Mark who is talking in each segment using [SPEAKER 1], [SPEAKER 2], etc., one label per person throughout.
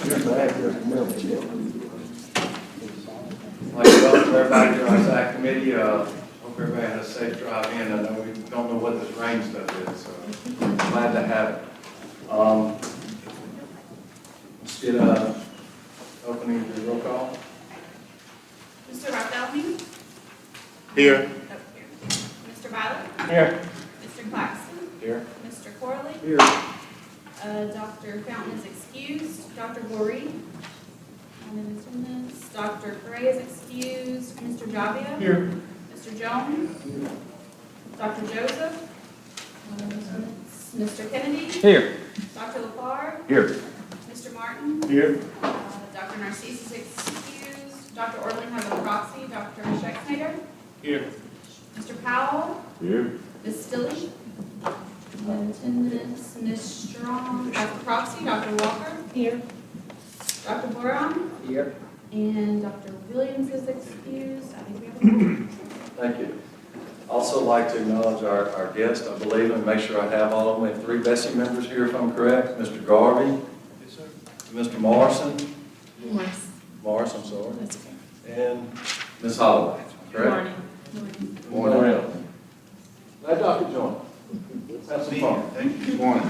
[SPEAKER 1] Like to welcome everybody to our SAC committee. Hope everybody had a safe drive in. I know we don't know what this rain stuff is, so glad to have it. Let's get opening the roll call.
[SPEAKER 2] Mr. Bartholomew?
[SPEAKER 1] Here.
[SPEAKER 2] Mr. Violet?
[SPEAKER 1] Here.
[SPEAKER 2] Mr. Claxton?
[SPEAKER 1] Here.
[SPEAKER 2] Mr. Corley?
[SPEAKER 1] Here.
[SPEAKER 2] Dr. Fountain is excused. Dr. Gorey? Not in attendance. Dr. Gray is excused. Mr. Javia?
[SPEAKER 1] Here.
[SPEAKER 2] Mr. Jones? Dr. Joseph? Not in attendance. Mr. Kennedy?
[SPEAKER 1] Here.
[SPEAKER 2] Dr. LaFar?
[SPEAKER 1] Here.
[SPEAKER 2] Mr. Martin?
[SPEAKER 1] Here.
[SPEAKER 2] Dr. Narcisse is excused. Dr. Orling has a proxy. Dr. Schexnayder?
[SPEAKER 1] Here.
[SPEAKER 2] Mr. Powell?
[SPEAKER 1] Here.
[SPEAKER 2] Ms. Stilley? In attendance. Ms. Strong has a proxy. Dr. Walker? Here. Dr. Boron?
[SPEAKER 1] Here.
[SPEAKER 2] And Dr. Williams is excused. I think we have a quorum.
[SPEAKER 1] Thank you. Also like to acknowledge our guests, I believe, and make sure I have all of them. We have 3 Bessie members here, if I'm correct. Mr. Garvey. Yes, sir. Mr. Morrison. Morris, I'm sorry.
[SPEAKER 2] That's okay.
[SPEAKER 1] And Ms. Holloway, correct?
[SPEAKER 2] Good morning.
[SPEAKER 1] Morning. Glad Dr. joined. Let's have some fun.
[SPEAKER 3] Thank you. Good morning.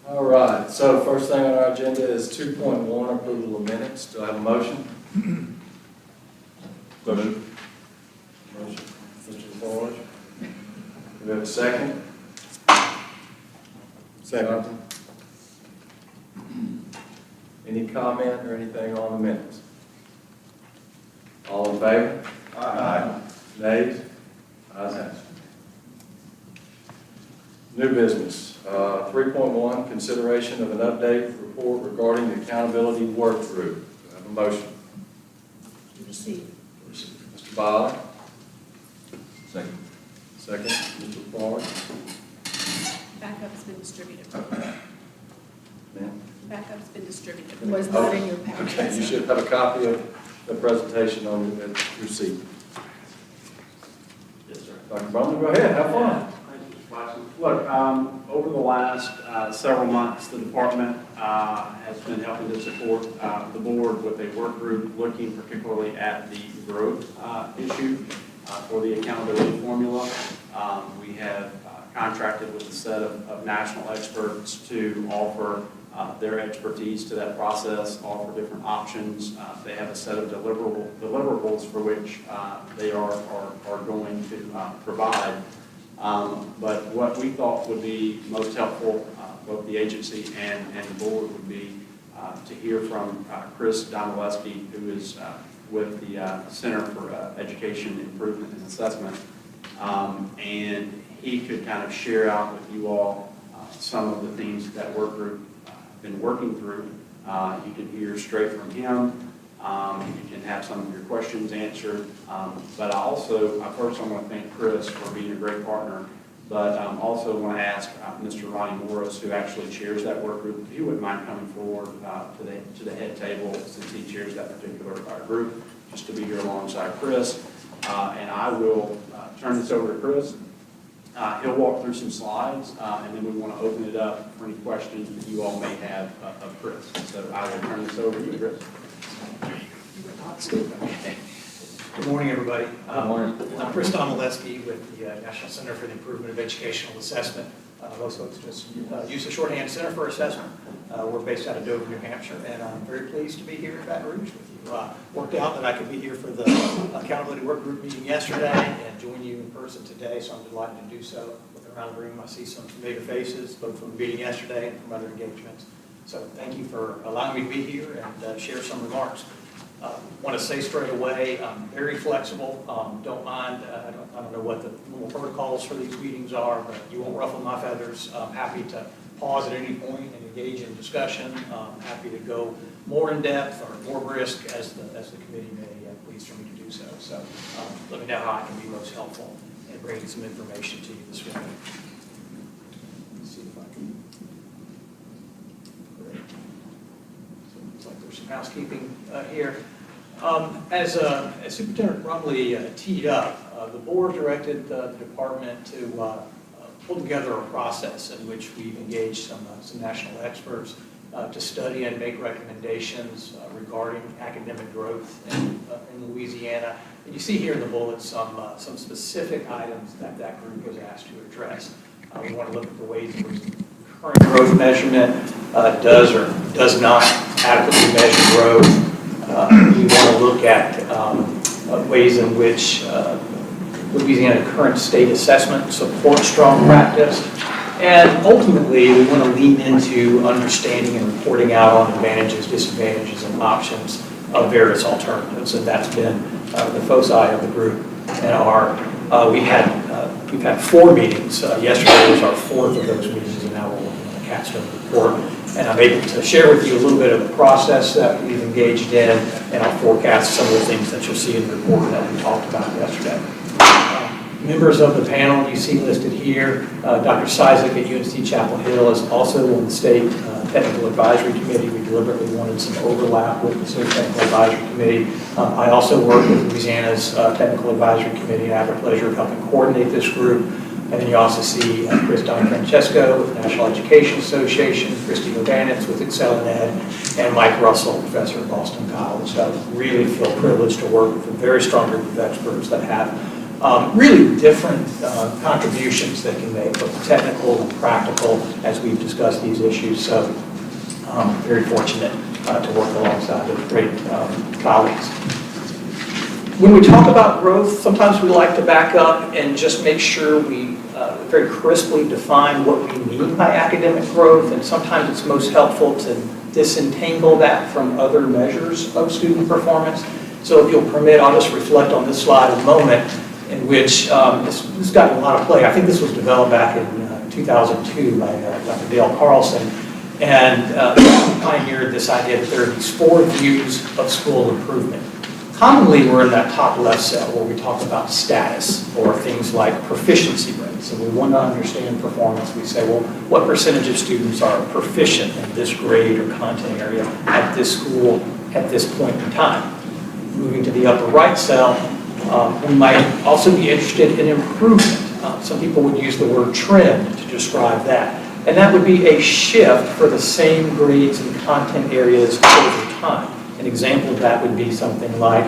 [SPEAKER 1] All right, so first thing on our agenda is 2.1, approval of minutes. Do I have a motion? So moved. Motion, Mr. Forge. Do we have a second? Second. Any comment or anything on the minutes? All in favor? Aye. Nays? Ayes have it. New business. 3.1, consideration of an update report regarding the accountability work group. Do I have a motion?
[SPEAKER 2] Receive.
[SPEAKER 1] Mr. Byer? Second. Second, Mr. Clark?
[SPEAKER 2] Backup's been distributed.
[SPEAKER 1] Ma'am?
[SPEAKER 2] Backup's been distributed.
[SPEAKER 4] It was not in your packet.
[SPEAKER 1] Okay, you should have a copy of the presentation on your seat.
[SPEAKER 3] Yes, sir.
[SPEAKER 1] Dr. Brumley, go ahead, have fun.
[SPEAKER 3] Thank you, Mr. Watson. Look, over the last several months, the department has been helping to support the board with a work group looking particularly at the growth issue for the accountability formula. We have contracted with a set of national experts to offer their expertise to that process, offer different options. They have a set of deliverables for which they are going to provide. But what we thought would be most helpful, both the agency and the board, would be to hear from Chris Donaleski, who is with the Center for Education Improvement and Assessment. And he could kind of share out with you all some of the things that work group been working through. You can hear straight from him. You can have some of your questions answered. But I first want to thank Chris for being a great partner, but also want to ask Mr. Ronnie Morris, who actually chairs that work group, if he wouldn't mind coming forward to the head table, since he chairs that particular group, just to be here alongside Chris. And I will turn this over to Chris. He'll walk through some slides, and then we want to open it up for any questions that you all may have of Chris. So I will turn this over to you, Chris.
[SPEAKER 5] Good morning, everybody.
[SPEAKER 1] Good morning.
[SPEAKER 5] I'm Chris Donaleski with the National Center for the Improvement of Educational Assessment. Most folks just use the shorthand Center for Assessment. We're based out of Dover, New Hampshire, and I'm very pleased to be here in Baton Rouge with you. Worked out that I could be here for the Accountability Work Group meeting yesterday and join you in person today, so I'm delighted to do so. Looking around the room, I see some familiar faces, both from the meeting yesterday and from other engagements. So thank you for allowing me to be here and share some remarks. Want to say straight away, I'm very flexible. Don't mind. I don't know what the normal protocols for these meetings are, but you won't ruffle my feathers. I'm happy to pause at any point and engage in discussion. I'm happy to go more in depth or more brisk as the committee may please for me to do so. So let me know how I can be most helpful in bringing some information to you this morning. Let's see if I can. Great. So it looks like there's some housekeeping here. As Superintendent Brumley teed up, the board directed the department to pull together a process in which we've engaged some national experts to study and make recommendations regarding academic growth in Louisiana. And you see here in the bullets some specific items that that group was asked to address. We want to look at the ways in which current growth measurement does or does not adequately measure growth. We want to look at ways in which Louisiana current state assessment supports strong practice. And ultimately, we want to lean into understanding and reporting out on advantages, disadvantages, and options of various alternatives. And that's been the foci of the group. And we've had 4 meetings. Yesterday was our 4th of those meetings, and now we're working on the capstone report. And I'm able to share with you a little bit of the process that we've engaged in, and I'll forecast some of the things that you'll see in the report that we talked about yesterday. Members of the panel you see listed here, Dr. Cizik at UNC Chapel Hill is also on the State Technical Advisory Committee. We deliberately wanted some overlap with the State Technical Advisory Committee. I also work with Louisiana's Technical Advisory Committee and I have the pleasure of helping coordinate this group. And then you also see Chris Don Francesco with the National Education Association, Christy O'Banitz with Excel in Ed, and Mike Russell, professor at Boston College. So I really feel privileged to work with a very strong group of experts that have really different contributions they can make, both technical and practical, as we've discussed these issues. So very fortunate to work alongside those great colleagues. When we talk about growth, sometimes we like to back up and just make sure we very crisply define what we mean by academic growth, and sometimes it's most helpful to disentangle that from other measures of student performance. So if you'll permit, I'll just reflect on this slide a moment, in which this got a lot of play. I think this was developed back in 2002 by Dr. Dale Carlson, and pioneered this idea that there are these 4 views of school improvement. Commonly, we're in that top left cell where we talk about status or things like proficiency rates. And we want to understand performance. We say, well, what percentage of students are proficient in this grade or content area at this school at this point in time? Moving to the upper right cell, we might also be interested in improvement. Some people would use the word trend to describe that. And that would be a shift for the same grades and content areas over time. An example of that would be something like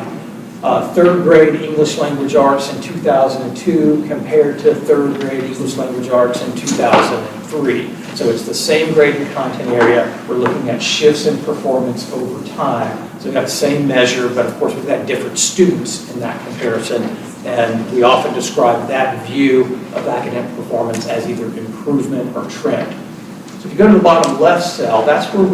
[SPEAKER 5] 3rd grade English language arts in 2002 compared to 3rd grade English language arts in 2003. So it's the same grade and content area. We're looking at shifts in performance over time. So we've got the same measure, but of course we've got different students in that comparison. And we often describe that view of academic performance as either improvement or trend. So if you go to the bottom left cell, that's where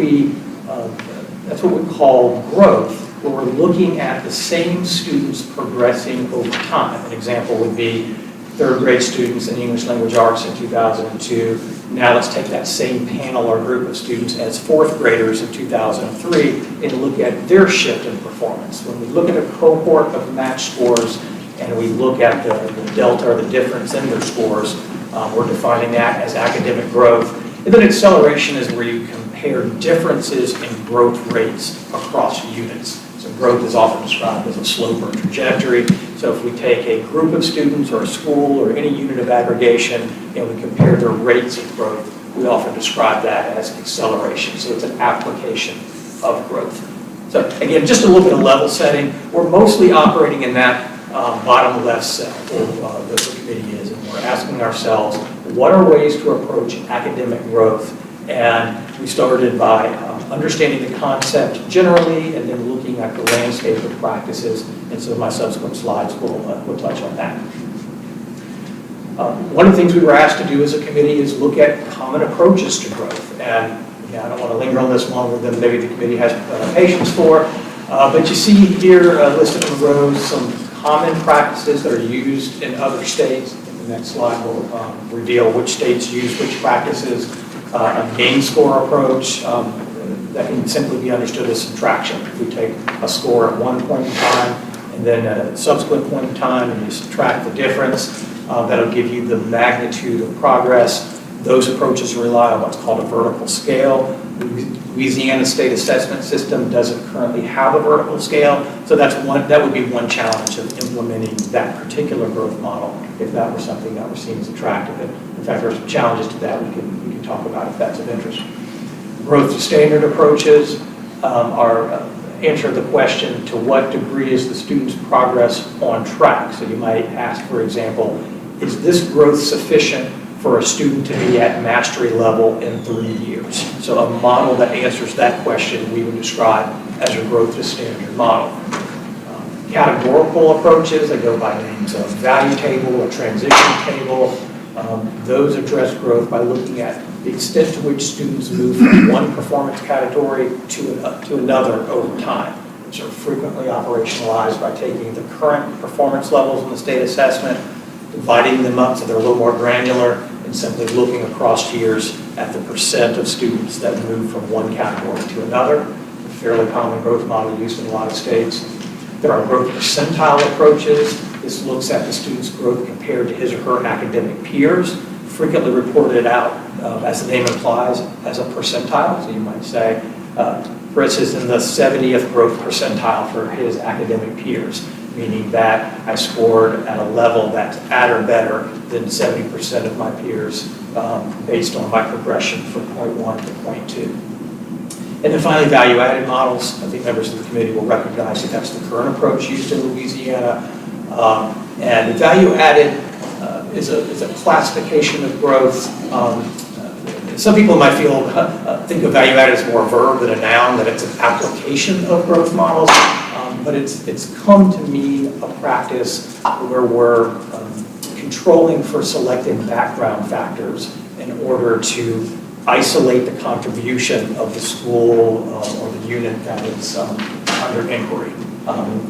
[SPEAKER 5] that's what we call growth, where we're looking at the same students progressing over time. An example would be 3rd grade students in English language arts in 2002. Now let's take that same panel or group of students as 4th graders in 2003 and look at their shift in performance. When we look at a cohort of match scores and we look at the delta or the difference in their scores, we're defining that as academic growth. And then acceleration is where you compare differences in growth rates across units. So growth is often described as a slope or trajectory. So if we take a group of students or a school or any unit of aggregation and we compare their rates of growth, we often describe that as acceleration. So it's an application of growth. So again, just a little bit of level setting. We're mostly operating in that bottom left cell where the committee is, and we're asking ourselves, what are ways to approach academic growth? And we started by understanding the concept generally and then looking at the landscape of practices, and so my subsequent slides will touch on that. One of the things we were asked to do as a committee is look at common approaches to growth. And again, I don't want to linger on this longer than maybe the committee has patience for, but you see here listed in the rows some common practices that are used in other states. The next slide will reveal which states use which practices. A gain score approach that can simply be understood as subtraction. If we take a score at one point in time and then at a subsequent point in time and you subtract the difference, that'll give you the magnitude of progress. Those approaches rely on what's called a vertical scale. Louisiana state assessment system doesn't currently have a vertical scale, so that would be one challenge of implementing that particular growth model if that were something that were seen as attractive. In fact, there are some challenges to that we can talk about if that's of interest. Growth to standard approaches answer the question, to what degree is the student's progress on track? So you might ask, for example, is this growth sufficient for a student to be at mastery level in 3 years? So a model that answers that question we would describe as a growth to standard model. Categorical approaches that go by names of value table or transition table, those address growth by looking at the extent to which students move from one performance category to another over time, which are frequently operationalized by taking the current performance levels in the state assessment, dividing them up so they're a little more granular, and simply looking across years at the percent of students that move from one category to another. A fairly common growth model used in a lot of states. There are growth percentile approaches. This looks at the student's growth compared to his or her academic peers, frequently reported out, as the name implies, as a percentile. So you might say, Chris is in the 70th growth percentile for his academic peers, meaning that I scored at a level that's at or better than 70% of my peers based on my progression from point 1 to point 2. And then finally, value-added models. I think members of the committee will recognize that that's the current approach used in Louisiana. And value-added is a classification of growth. Some people might think of value-added as more a verb than a noun, that it's an application of growth models. But it's come to mean a practice where we're controlling for selected background factors in order to isolate the contribution of the school or the unit that is under inquiry.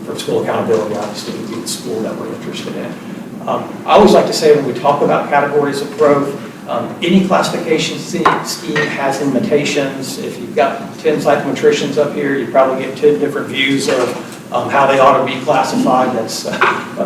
[SPEAKER 5] For school accountability, obviously, would be the school that we're interested in. I always like to say when we talk about categories of growth, any classification scheme has limitations. If you've got 10 psychometricians up here, you probably get 10 different views of how they ought to be classified. That's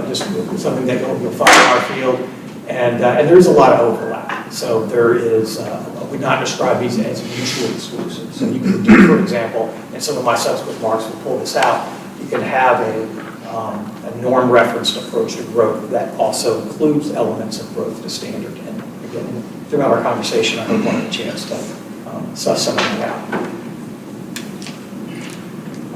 [SPEAKER 5] just something that you'll find in our field. And there is a lot of overlap. So there is, I would not describe these as mutually exclusive. So you can do, for example, and some of my subsequent remarks will pull this out, you can have a norm referenced approach to growth that also includes elements of growth to standard. And again, throughout our conversation, I hope we'll have a chance to suss some of that out.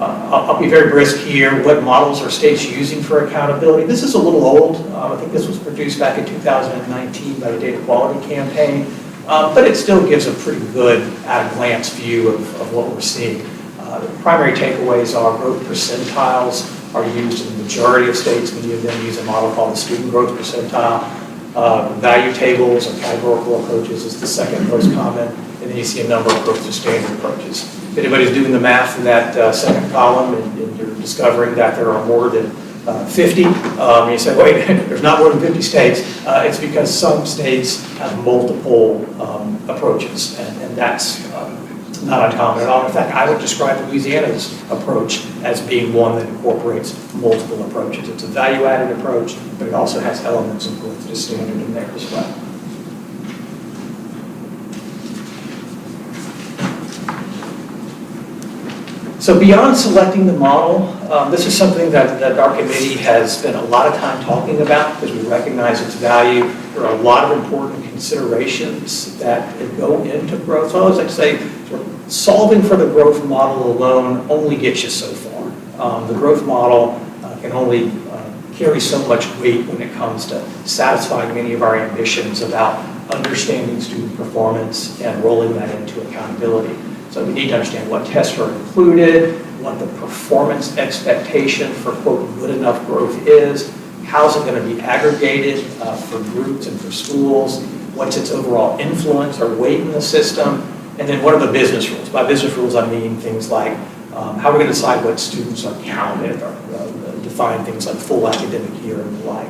[SPEAKER 5] I'll be very brisk here. What models are states using for accountability? This is a little old. I think this was produced back in 2019 by the Data Quality Campaign, but it still gives a pretty good at-a-glance view of what we're seeing. The primary takeaways are growth percentiles are used in the majority of states. Many of them use a model called the student growth percentile. Value tables or categorical approaches is the second most common, and then you see a number of growth to standard approaches. If anybody's doing the math in that second column and you're discovering that there are more than 50, you say, wait, there's not more than 50 states. It's because some states have multiple approaches, and that's not uncommon at all. In fact, I would describe Louisiana's approach as being one that incorporates multiple approaches. It's a value-added approach, but it also has elements of growth to standard in there as well. So beyond selecting the model, this is something that our committee has spent a lot of time talking about because we recognize its value. There are a lot of important considerations that go into growth. So I always like to say, solving for the growth model alone only gets you so far. The growth model can only carry so much weight when it comes to satisfying many of our ambitions about understanding student performance and rolling that into accountability. So we need to understand what tests are included, what the performance expectation for, quote, good enough growth is, how's it going to be aggregated for groups and for schools, what's its overall influence or weight in the system, and then what are the business rules? By business rules, I mean things like how we're going to decide what students are counted, or define things like full academic year and the like.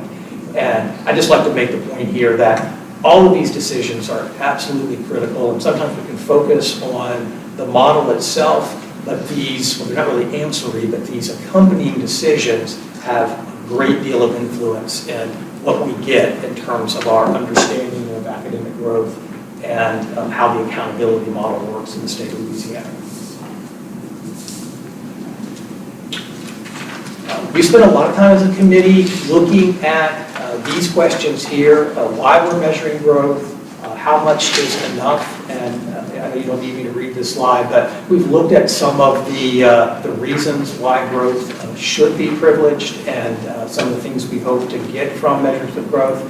[SPEAKER 5] And I just like to make the point here that all of these decisions are absolutely critical, and sometimes we can focus on the model itself, but these, well, they're not really ancillary, but these accompanying decisions have a great deal of influence in what we get in terms of our understanding of academic growth and how the accountability model works in the state of Louisiana. We spent a lot of time as a committee looking at these questions here, why we're measuring growth, how much is enough, and I know you don't need me to read this the slide, but we've looked at some of the reasons why growth should be privileged and some of the things we hope to get from measures of growth.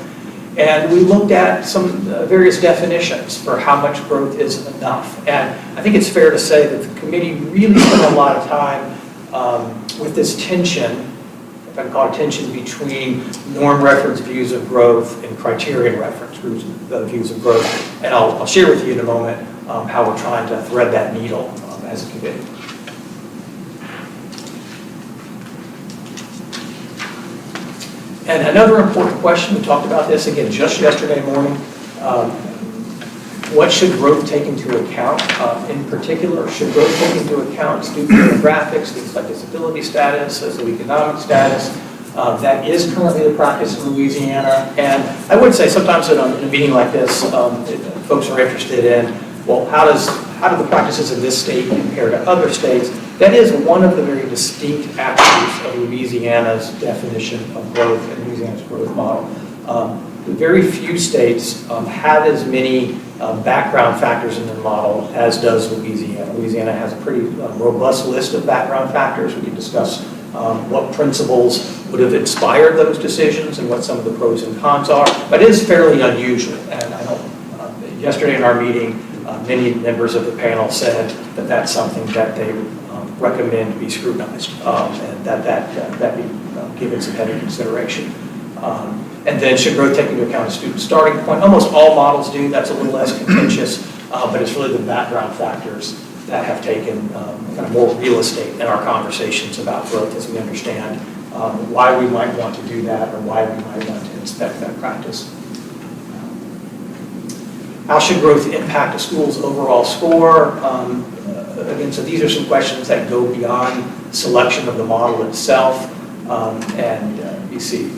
[SPEAKER 5] And we looked at some various definitions for how much growth is enough. And I think it's fair to say that the committee really spent a lot of time with this tension, if I can call it tension, between norm reference views of growth and criterion reference views of growth. And I'll share with you in a moment how we're trying to thread that needle as a committee. And another important question, we talked about this again just yesterday morning, what should growth take into account? In particular, should growth take into account student demographics, things like disability status, socioeconomic status? That is currently the practice in Louisiana. And I would say sometimes in a meeting like this, folks are interested in, well, how do the practices in this state compare to other states? That is one of the very distinct attributes of Louisiana's definition of growth and Louisiana's growth model. Very few states have as many background factors in their model as does Louisiana. Louisiana has a pretty robust list of background factors. We can discuss what principles would have inspired those decisions and what some of the pros and cons are, but it is fairly unusual. And I know yesterday in our meeting, many members of the panel said that that's something that they recommend be scrutinized and that be given some heavy consideration. And then should growth take into account a student starting point? Almost all models do. That's a little less contentious, but it's really the background factors that have taken kind of more real estate in our conversations about growth as we understand why we might want to do that or why we might want to inspect that practice. How should growth impact a school's overall score? Again, so these are some questions that go beyond selection of the model itself. And you see,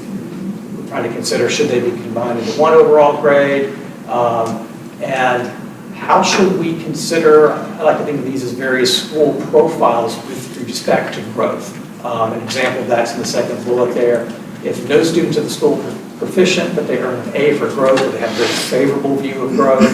[SPEAKER 5] we're trying to consider, should they be combined into one overall grade? And how should we consider, I like to think of these as various school profiles with respect to growth. An example of that's in the second bullet there. If no students at the school are proficient, but they earn an A for growth, or they have a very favorable view of growth,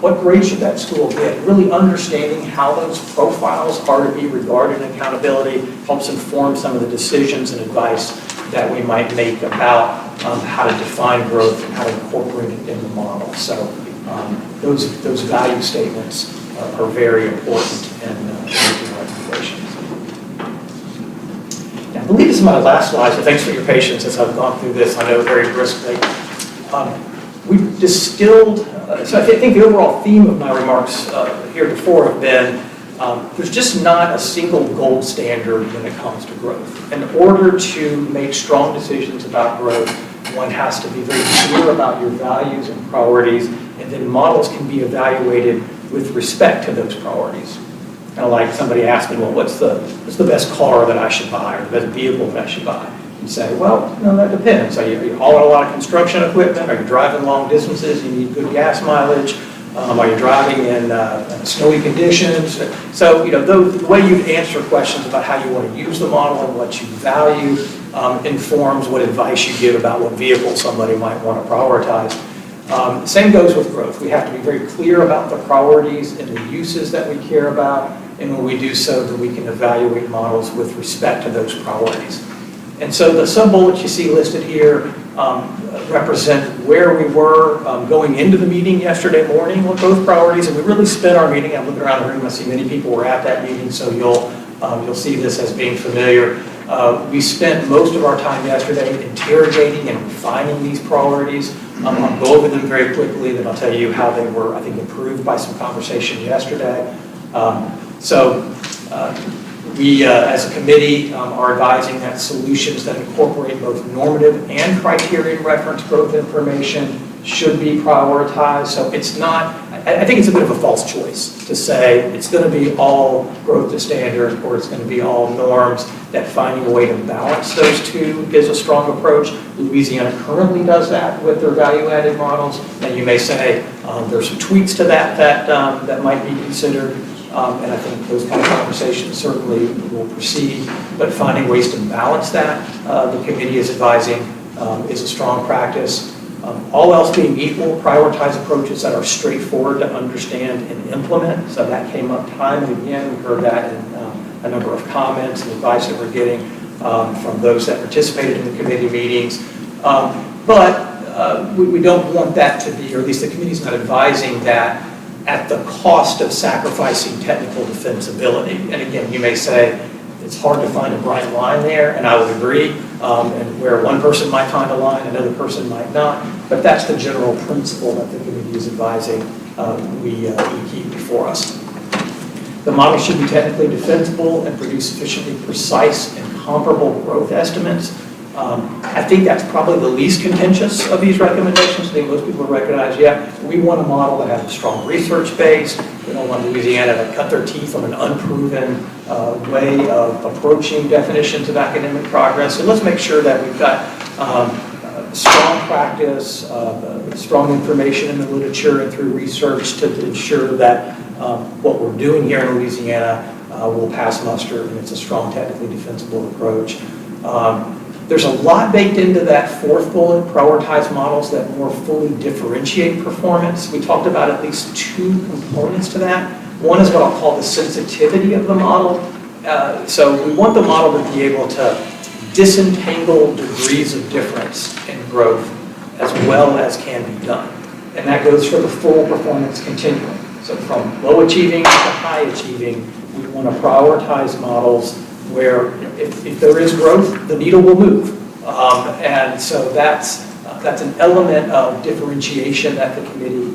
[SPEAKER 5] what grade should that school get? Really understanding how those profiles are to be regarded in accountability helps inform some of the decisions and advice that we might make about how to define growth and how to incorporate it in the model. So those value statements are very important in making recommendations. I believe this is my last slide, so thanks for your patience as I've gone through this, I know very briskly. We've distilled, so I think the overall theme of my remarks here before have been, there's just not a single gold standard when it comes to growth. In order to make strong decisions about growth, one has to be very clear about your values and priorities, and then models can be evaluated with respect to those priorities. Kind of like somebody asked me, well, what's the best car that I should buy, or the best vehicle that I should buy? You say, well, that depends. Are you hauling a lot of construction equipment? Are you driving long distances? You need good gas mileage? Are you driving in snowy conditions? So, the way you answer questions about how you want to use the model and what you value informs what advice you give about what vehicle somebody might want to prioritize. Same goes with growth. We have to be very clear about the priorities and the uses that we care about, and when we do so, then we can evaluate models with respect to those priorities. And so the sub-bullets you see listed here represent where we were going into the meeting yesterday morning with both priorities, and we really spent our meeting, I'm looking around the room, I see many people were at that meeting, so you'll see this as being familiar. We spent most of our time yesterday interrogating and refining these priorities. I'll go over them very quickly, then I'll tell you how they were, I think, improved by some conversation yesterday. We, as a committee, are advising that solutions that incorporate both normative and criterion reference growth information should be prioritized. So it's not, I think it's a bit of a false choice to say it's going to be all growth to standard or it's going to be all norms, that finding a way to balance those two is a strong approach. Louisiana currently does that with their value-added models, and you may say there's some tweaks to that might be considered. And I think those kind of conversations certainly will proceed, but finding ways to balance that, the committee is advising, is a strong practice. All else being equal, prioritize approaches that are straightforward to understand and implement. So that came up time and again. We heard that in a number of comments and advice that we're getting from those that participated in the committee meetings. But we don't want that to be, or at least the committee's not advising that at the cost of sacrificing technical defensibility. And again, you may say, it's hard to find a bright line there, and I would agree, and where one person might find a line, another person might not, but that's the general principle that the committee is advising we keep before us. The model should be technically defensible and produce sufficiently precise and comparable growth estimates. I think that's probably the least contentious of these recommendations. I think most people recognize, yeah, we want a model that has a strong research base. We don't want Louisiana to cut their teeth on an unproven way of approaching definitions of academic progress. So let's make sure that we've got strong practice, strong information in the literature and through research to ensure that what we're doing here in Louisiana will pass muster, and it's a strong, technically defensible approach. There's a lot baked into that fourth bullet, prioritize models that more fully differentiate performance. We talked about at least two components to that. One is what I'll call the sensitivity of the model. So we want the model to be able to disentangle degrees of difference in growth as well as can be done. And that goes for the full performance continuum. So from low achieving to high achieving, we want to prioritize models where if there is growth, the needle will move. And so that's an element of differentiation that the committee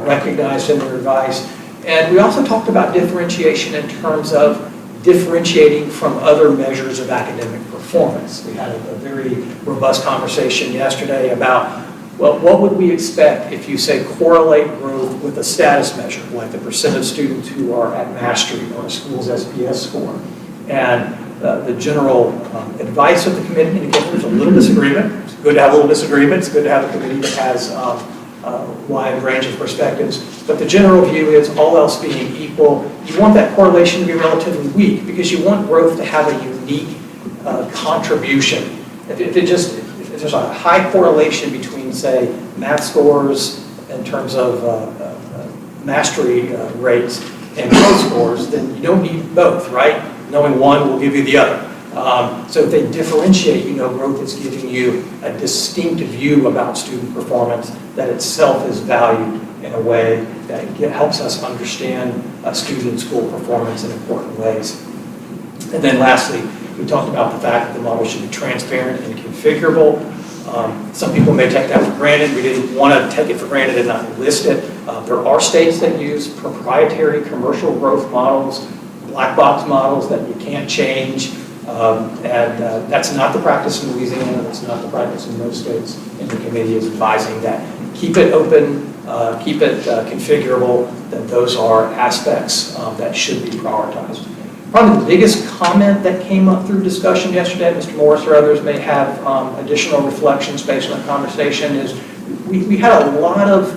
[SPEAKER 5] recognized in their advice. And we also talked about differentiation in terms of differentiating from other measures of academic performance. We had a very robust conversation yesterday about, well, what would we expect if you say correlate growth with a status measure, like the percent of students who are at mastery or a school's SPS score. And the general advice of the committee, and again, there's a little disagreement. It's good to have a little disagreement. It's good to have a committee that has a wide range of perspectives. But the general view is, all else being equal, you want that correlation to be relatively weak because you want growth to have a unique contribution. If there's a high correlation between, say, math scores in terms of mastery rates and growth scores, then you don't need both, right? Knowing one will give you the other. So if they differentiate, you know growth is giving you a distinct view about student performance that itself is valued in a way that helps us understand student school performance in important ways. And then lastly, we talked about the fact that the model should be transparent and configurable. Some people may take that for granted. We didn't want to take it for granted and not list it. There are states that use proprietary commercial growth models, black box models that you can't change, and that's not the practice in Louisiana, that's not the practice in most states, and the committee is advising that. Keep it open, keep it configurable, that those are aspects that should be prioritized. Probably the biggest comment that came up through discussion yesterday, Mr. Morris or others may have additional reflections based on the conversation, is we had a lot of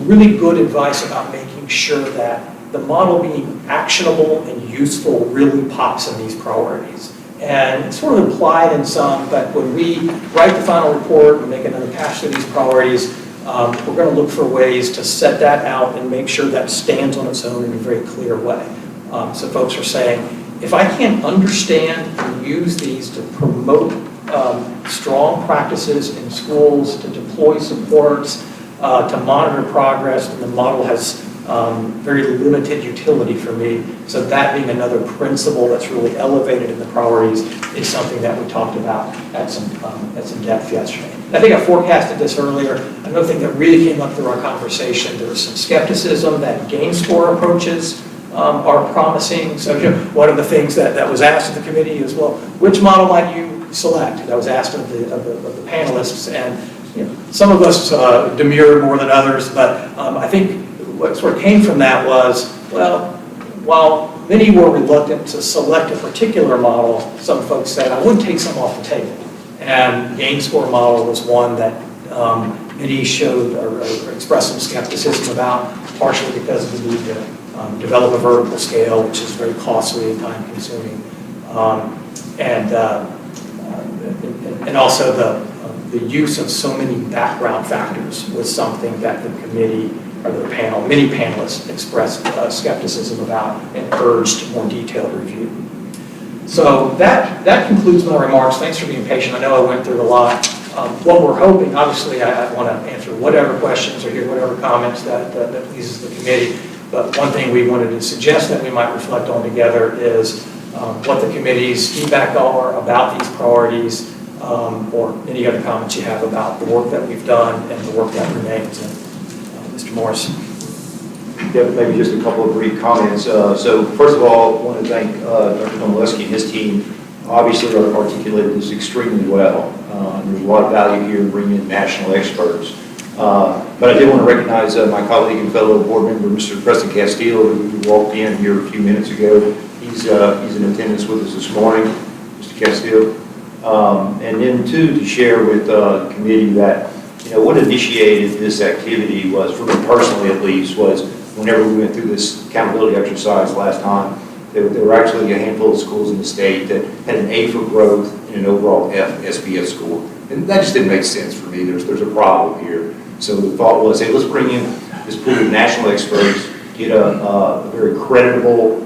[SPEAKER 5] really good advice about making sure that the model being actionable and useful really pops in these priorities. And it's sort of implied in some, but when we write the final report and make another pass through these priorities, we're going to look for ways to set that out and make sure that stands on its own in a very clear way. So folks are saying, if I can't understand and use these to promote strong practices in schools, to deploy supports, to monitor progress, then the model has very limited utility for me. So that being another principle that's really elevated in the priorities is something that we talked about at some depth yesterday. I think I forecasted this earlier. Another thing that really came up through our conversation, there was some skepticism that gain score approaches are promising. So one of the things that was asked of the committee is, well, which model might you select? That was asked of the panelists, and some of us demurred more than others, but I think what sort of came from that was, well, while many were reluctant to select a particular model, some folks said, I wouldn't take some off the table. And gain score model was one that many showed or expressed some skepticism about, partially because of the need to develop a vertical scale, which is very costly and time consuming. And also the use of so many background factors was something that the committee or the panel, many panelists expressed skepticism about and urged more detailed review. So that concludes my remarks. Thanks for being patient. I know I went through a lot. What we're hoping, obviously, I want to answer whatever questions or hear whatever comments that pleases the committee. But one thing we wanted to suggest that we might reflect on together is what the committee's feedback are about these priorities, or any other comments you have about the work that we've done and the work that remains. And, Mr. Morris.
[SPEAKER 4] Yeah, maybe just a couple of brief comments. So first of all, I want to thank Dr. Domaleski and his team. Obviously articulated this extremely well. There's a lot of value here in bringing in national experts. But I did want to recognize my colleague and fellow board member, Mr. Preston Castile, who walked in here a few minutes ago. He's in attendance with us this morning, Mr. Castile. And then two, to share with the committee that, you know, what initiated this activity was, for me personally at least, was whenever we went through this accountability exercise last time, there were actually a handful of schools in the state that had an A for growth and an overall F SBF score. And that just didn't make sense for me. There's a problem here. So the thought was, hey, let's bring in this pool of national experts, get a very creditable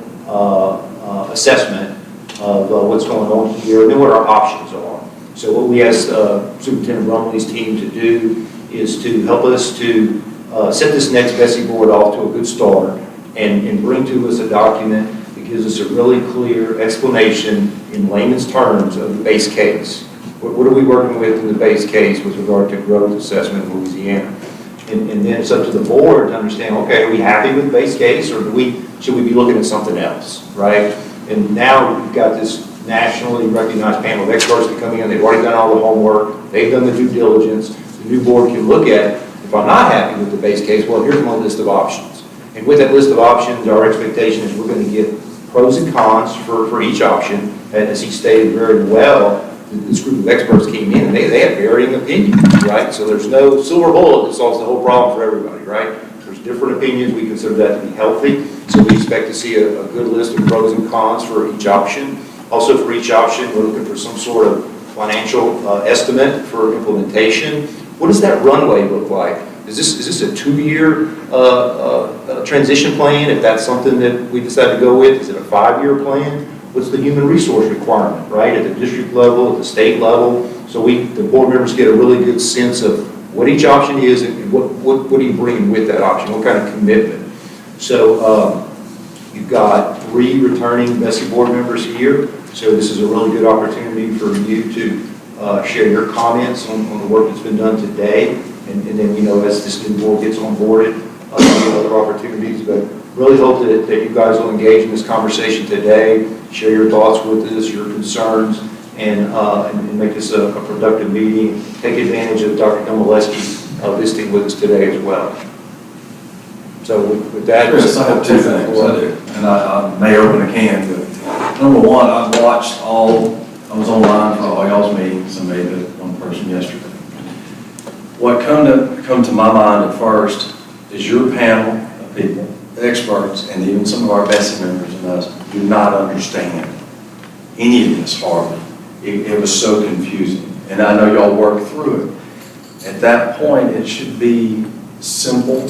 [SPEAKER 4] assessment of what's going on here, and then what our options are. So what we asked Superintendent Rumley's team to do is to help us to set this next Bessie board off to a good start and bring to us a document that gives us a really clear explanation in layman's terms of the base case. What are we working with in the base case with regard to growth assessment in Louisiana? And then it's up to the board to understand, okay, are we happy with the base case, or should we be looking at something else, right? And now we've got this nationally recognized panel of experts that come in. They've already done all the homework. They've done the due diligence. The new board can look at, if I'm not happy with the base case, well, here's my list of options. And with that list of options, our expectation is we're going to get pros and cons for each option. And as he stated very well, this group of experts came in and they had varying opinions, right? So there's no silver bullet that solves the whole problem for everybody, right? There's different opinions. We consider that to be healthy. So we expect to see a good list of pros and cons for each option. Also for each option, we're looking for some sort of financial estimate for implementation. What does that runway look like? Is this a 2-year transition plan, if that's something that we decide to go with? Is it a 5-year plan? What's the human resource requirement, right? At the district level, at the state level. So the board members get a really good sense of what each option is and what are you bringing with that option? What kind of commitment? So you've got 3 returning Bessie board members here. So this is a really good opportunity for you to share your comments on the work that's been done today. And then, you know, as this new board gets on boarded, other opportunities. But really hope that you guys will engage in this conversation today, share your thoughts with us, your concerns, and make this a productive meeting. Take advantage of Dr. Domaleski visiting with us today as well. So with that,
[SPEAKER 6] Chris, I have 2 things I do, and I may open a can, but number one, I was online for all y'all's meetings, and maybe one person yesterday. What come to my mind at first is your panel of people, experts, and even some of our Bessie members and us do not understand any of this hardly. It was so confusing, and I know y'all worked through it. At that point, it should be simple.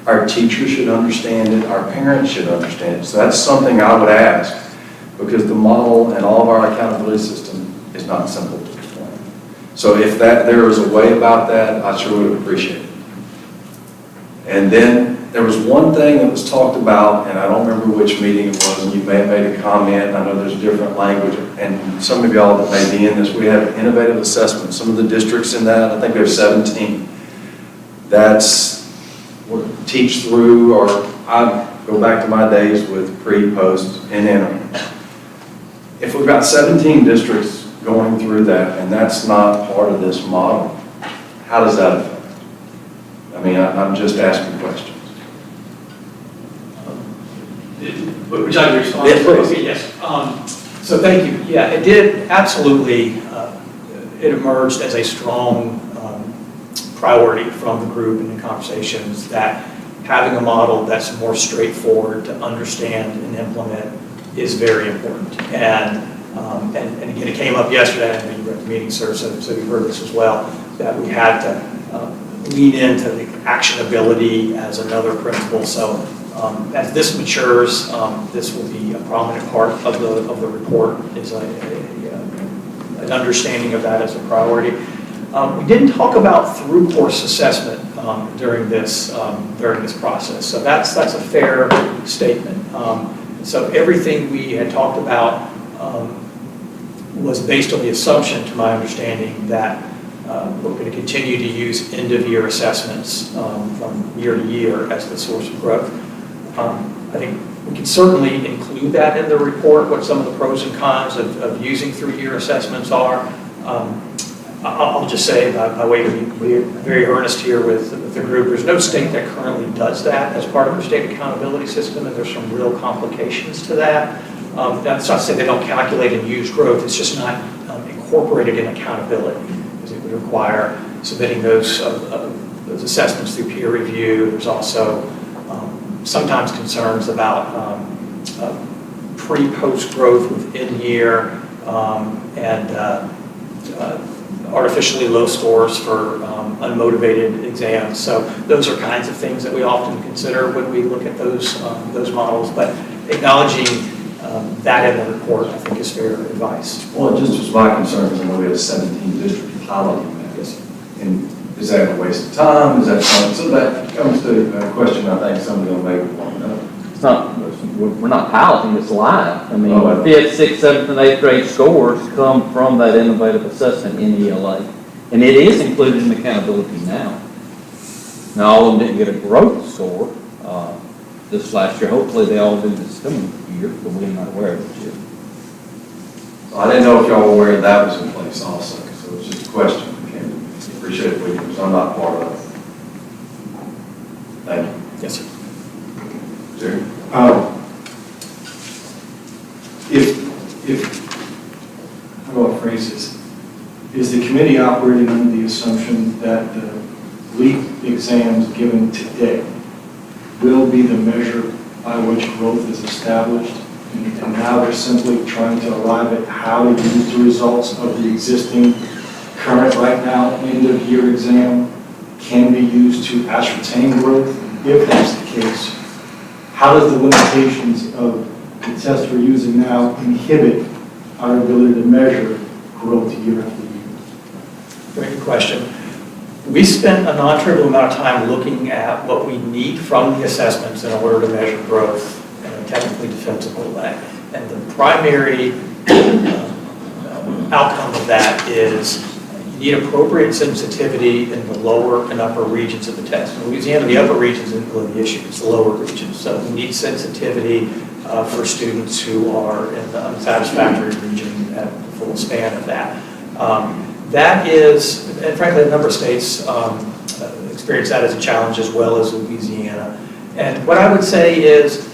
[SPEAKER 6] Our teachers should understand it. Our parents should understand it. So that's something I would ask, because the model and all of our accountability system is not simple to explain. So if there is a way about that, I sure would appreciate it. And then there was one thing that was talked about, and I don't remember which meeting it was, and you may have made a comment, and I know there's different language, and some of y'all that may be in this, we have innovative assessment. Some of the districts in that, I think there's 17. That's what teach through, or I go back to my days with pre, post, and interim. If we've got 17 districts going through that, and that's not part of this model, how does that affect? I mean, I'm just asking questions.
[SPEAKER 5] Would you like to respond?
[SPEAKER 6] Yes, please.
[SPEAKER 5] Okay, yes. So thank you. Yeah, it did absolutely, it emerged as a strong priority from the group and the conversations that having a model that's more straightforward to understand and implement is very important. And again, it came up yesterday, I know you were at the meeting, sir, so you heard this as well. that we had to lean into the actionability as another principle. So as this matures, this will be a prominent part of the report, is an understanding of that as a priority. We didn't talk about through course assessment during this process, so that's a fair statement. So everything we had talked about was based on the assumption, to my understanding, that we're going to continue to use end-of-year assessments from year to year as the source of growth. I think we can certainly include that in the report, what some of the pros and cons of using through-year assessments are. I'll just say, by way of being very earnest here with the group, there's no state that currently does that as part of their state accountability system, and there's some real complications to that. That's not to say they don't calculate and use growth, it's just not incorporated in accountability, because it would require submitting those assessments through peer review. There's also sometimes concerns about pre-post growth within year and artificially low scores for unmotivated exams. So those are kinds of things that we often consider when we look at those models. But acknowledging that in the report, I think, is fair advice.
[SPEAKER 6] Well, it just was my concern, because I know we had 17 districts piloting that.
[SPEAKER 5] Yes.
[SPEAKER 6] And is that a waste of time? Is that something? So that comes to a question I think some of them may want to know.
[SPEAKER 7] It's not, we're not piloting, it's live. I mean,
[SPEAKER 6] Oh,
[SPEAKER 7] 5th, 6th, 7th, and 8th grade scores come from that innovative assessment in ELA. And it is included in accountability now. Now, all of them didn't get a growth score this last year. Hopefully they all do this coming year, but we're not aware of it yet.
[SPEAKER 6] So I didn't know if y'all were aware that was in place also. So it's just a question. I appreciate it, because I'm not part of it. Thank you.
[SPEAKER 5] Yes, sir.
[SPEAKER 6] Jerry?
[SPEAKER 8] How do I phrase this? Is the committee operating under the assumption that the LEAP exams given today will be the measure by which growth is established, and now they're simply trying to arrive at how to use the results of the existing current right now end-of-year exam can be used to ascertain growth? If that's the case, how does the limitations of the test we're using now inhibit our ability to measure growth year after year?
[SPEAKER 5] Very good question. We spent a non-trivial amount of time looking at what we need from the assessments in order to measure growth in a technically defensible way. And the primary outcome of that is you need appropriate sensitivity in the lower and upper regions of the test. In Louisiana, the upper regions isn't really the issue, it's the lower regions. So we need sensitivity for students who are in the unsatisfactory region at the full span of that. That is, and frankly, a number of states experience that as a challenge, as well as Louisiana. And what I would say is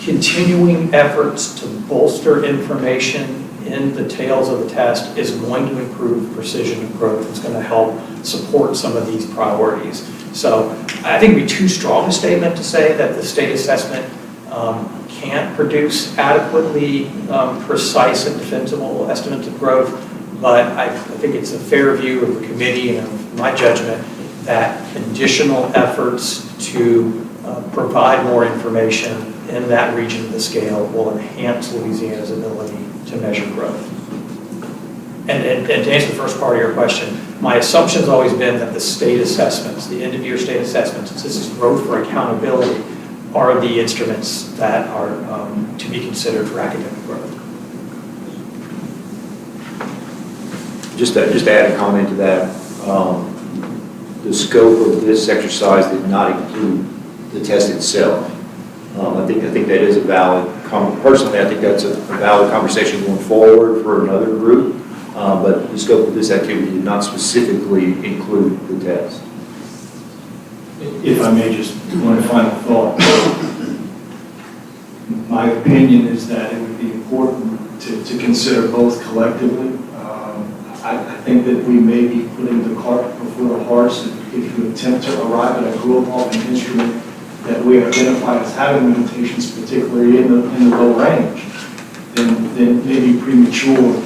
[SPEAKER 5] continuing efforts to bolster information in the tails of the test is going to improve precision of growth. It's going to help support some of these priorities. So I think it would be too strong a statement to say that the state assessment can't produce adequately precise and defensible estimates of growth, but I think it's a fair view of the committee and of my judgment that additional efforts to provide more information in that region of the scale will enhance Louisiana's ability to measure growth. And to answer the first part of your question, my assumption has always been that the state assessments, the end-of-year state assessments, since this is growth for accountability, are the instruments that are to be considered for academic growth.
[SPEAKER 4] Just to add a comment to that, the scope of this exercise did not include the test itself. I think that is a valid, personally, I think that's a valid conversation going forward for another group, but the scope of this activity did not specifically include the test.
[SPEAKER 8] If I may, just one final thought. My opinion is that it would be important to consider both collectively. I think that we may be putting the cart before the horse if you attempt to arrive at a growth of an instrument that we identify as having limitations, particularly in the low range, then it may be premature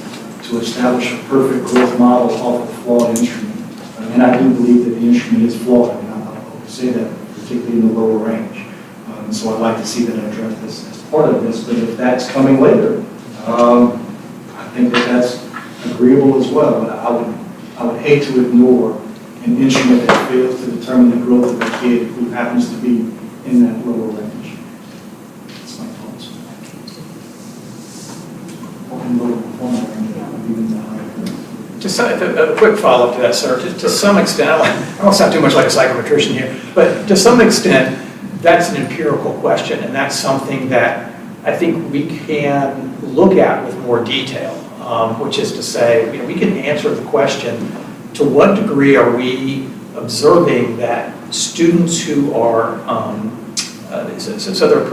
[SPEAKER 8] to establish a perfect growth model off a flawed instrument. And I do believe that the instrument is flawed, and I'll say that particularly in the lower range. So I'd like to see that addressed as part of this, but if that's coming later, I think that that's agreeable as well. But I would hate to ignore an instrument that fails to determine the growth of a kid who happens to be in that lower range. That's my thoughts.
[SPEAKER 5] Just a quick follow-up to that, sir. To some extent, I don't sound too much like a psychometrician here, but to some extent, that's an empirical question, and that's something that I think we can look at with more detail, which is to say, we can answer the question, to what degree are we observing that students who are, so their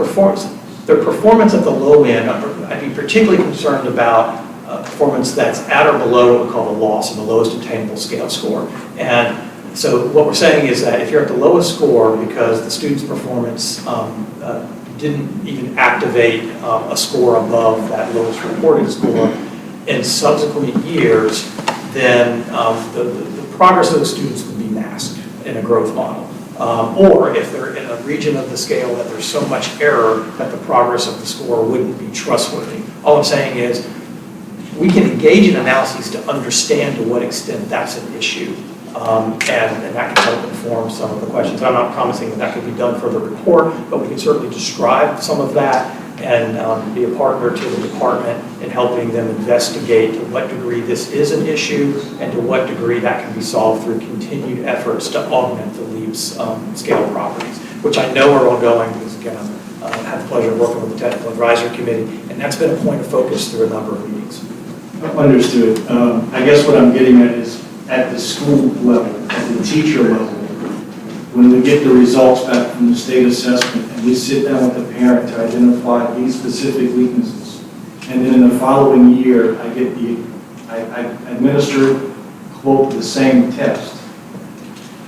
[SPEAKER 5] performance at the low end, I'd be particularly concerned about performance that's at or below what we call the loss, and the lowest attainable scale score. And so what we're saying is that if you're at the lowest score because the student's performance didn't even activate a score above that lowest reported score in subsequent years, then the progress of those students would be masked in a growth model. Or if they're in a region of the scale that there's so much error that the progress of the score wouldn't be trustworthy. All I'm saying is we can engage in analyses to understand to what extent that's an issue. And that can help inform some of the questions. I'm not promising that that could be done for the report, but we can certainly describe some of that and be a partner to the department in helping them investigate to what degree this is an issue and to what degree that can be solved through continued efforts to augment the LEAP's scale properties, which I know are ongoing because, again, I've had the pleasure of working with the Technical Advisory Committee, and that's been a point of focus through a number of meetings.
[SPEAKER 8] Understood. I guess what I'm getting at is at the school level, at the teacher level, when we get the results back from the state assessment and we sit down with the parent to identify these specific weaknesses, and then in the following year, I administer, quote, the same test.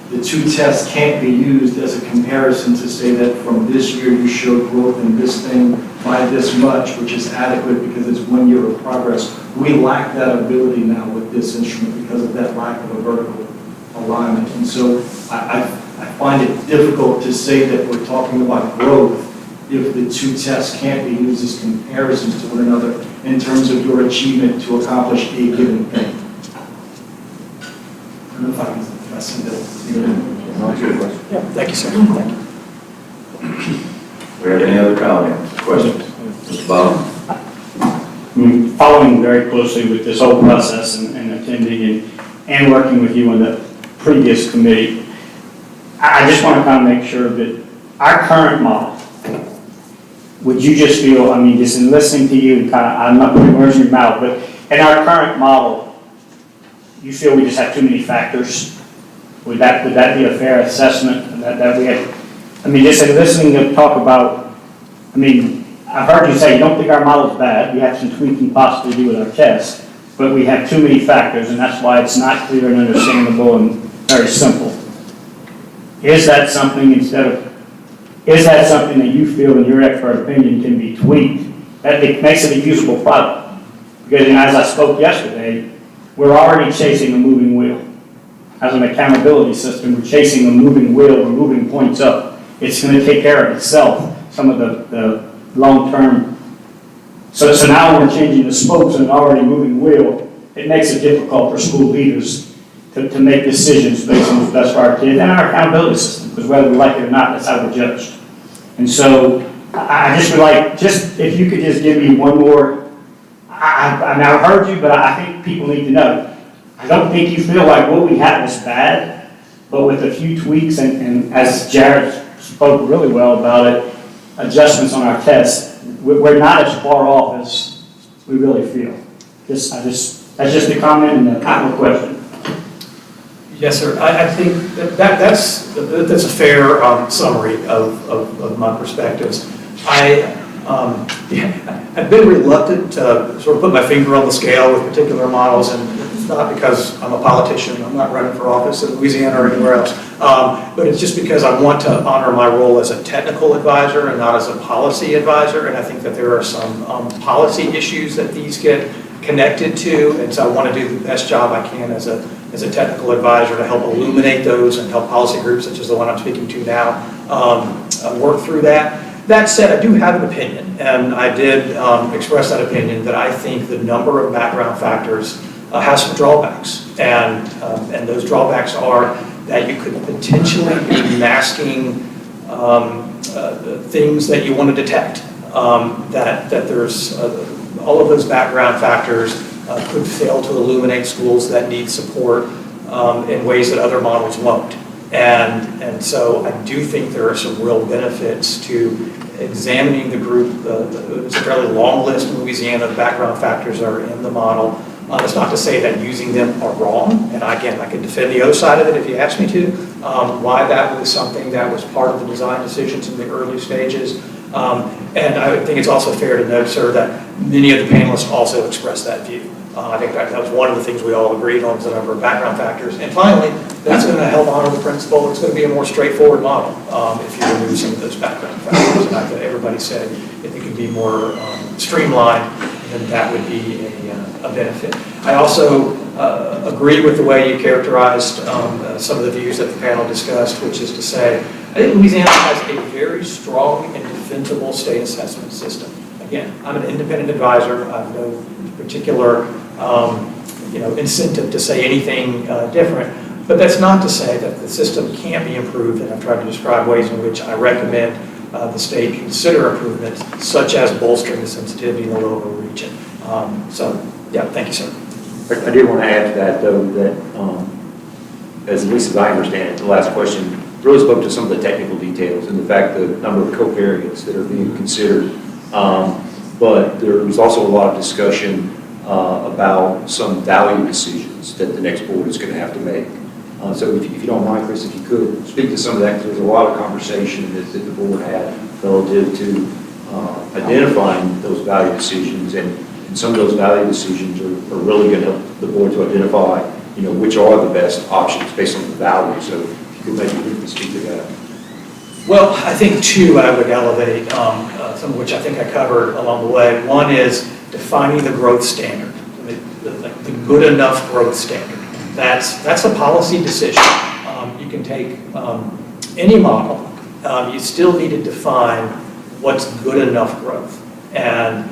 [SPEAKER 8] The two tests can't be used as a comparison to say that from this year you showed growth in this thing by this much, which is adequate because it's 1 year of progress. We lack that ability now with this instrument because of that lack of a vertical alignment. And so I find it difficult to say that we're talking about growth if the two tests can't be used as comparisons to one another in terms of your achievement to accomplish a given thing. I don't know if I can address that.
[SPEAKER 5] Yeah, thank you, sir. Thank you.
[SPEAKER 6] We have any other comments, questions? Mr. Bob?
[SPEAKER 9] Following very closely with this whole process and attending and working with you on the previous committee, I just want to kind of make sure that our current model, would you just feel, I mean, just in listening to you, and kind of, I'm not putting words in your mouth, but in our current model, you feel we just have too many factors? Would that be a fair assessment that we have? I mean, just in listening to talk about, I mean, I've heard you say you don't think our model is bad. We have some tweaking possibly to do with our tests, but we have too many factors, and that's why it's not clear and understandable and very simple. Is that something that you feel, in your expert opinion, can be tweaked? That makes it a usable product. Because as I spoke yesterday, we're already chasing a moving wheel. As an accountability system, we're chasing a moving wheel, we're moving points up. It's going to take care of itself, some of the long-term. So now we're changing the spokes in an already moving wheel. It makes it difficult for school leaders to make decisions based on what's best for our kids and our accountability system, because whether we like it or not, that's how we're judged. And so I just would like, if you could just give me one more, I've heard you, but I think people need to know. I don't think you feel like what we have is bad, but with a few tweaks, and as Jared spoke really well about it, adjustments on our tests, we're not as far off as we really feel. That's just a comment and a question.
[SPEAKER 5] Yes, sir. I think that's a fair summary of my perspectives. I've been reluctant to sort of put my finger on the scale with particular models, and it's not because I'm a politician. I'm not running for office in Louisiana or anywhere else. But it's just because I want to honor my role as a technical advisor and not as a policy advisor. And I think that there are some policy issues that these get connected to, and so I want to do the best job I can as a technical advisor to help illuminate those and help policy groups, such as the one I'm speaking to now, work through that. That said, I do have an opinion, and I did express that opinion that I think the number of background factors has some drawbacks, and those drawbacks are that you could potentially be masking things that you want to detect, that there's all of those background factors could fail to illuminate schools that need support in ways that other models won't. And so I do think there are some real benefits to examining the group. It's a fairly long list in Louisiana of background factors that are in the model. It's not to say that using them are wrong, and again, I could defend the O side of it if you asked me to, why that was something that was part of the design decisions in the early stages. And I think it's also fair to note, sir, that many of the panelists also expressed that view. I think that was one of the things we all agreed on, was the number of background factors. And finally, that's going to help honor the principle. It's going to be a more straightforward model if you remove some of those background factors. And I think everybody said if it could be more streamlined, then that would be a benefit. I also agree with the way you characterized some of the views that the panel discussed, which is to say, I think Louisiana has a very strong and defensible state assessment system. Again, I'm an independent advisor. I have no particular incentive to say anything different. But that's not to say that the system can't be improved, and I've tried to describe ways in which I recommend the state consider improvements, such as bolstering the sensitivity in the lower region. So, yeah, thank you, sir.
[SPEAKER 4] I did want to add to that, though, that at least as I understand it, the last question really spoke to some of the technical details and the fact the number of covariates that are being considered. But there was also a lot of discussion about some value decisions that the next board is going to have to make. So if you don't mind, Chris, if you could speak to some of that, because there was a lot of conversation that the board had relative to identifying those value decisions, and some of those value decisions are really going to help the board to identify, which are the best options based on the value. So if you could maybe briefly speak to that.
[SPEAKER 5] Well, I think two I would elevate, some of which I think I covered along the way. One is defining the growth standard, the good enough growth standard. That's a policy decision. You can take any model. You still need to define what's good enough growth. And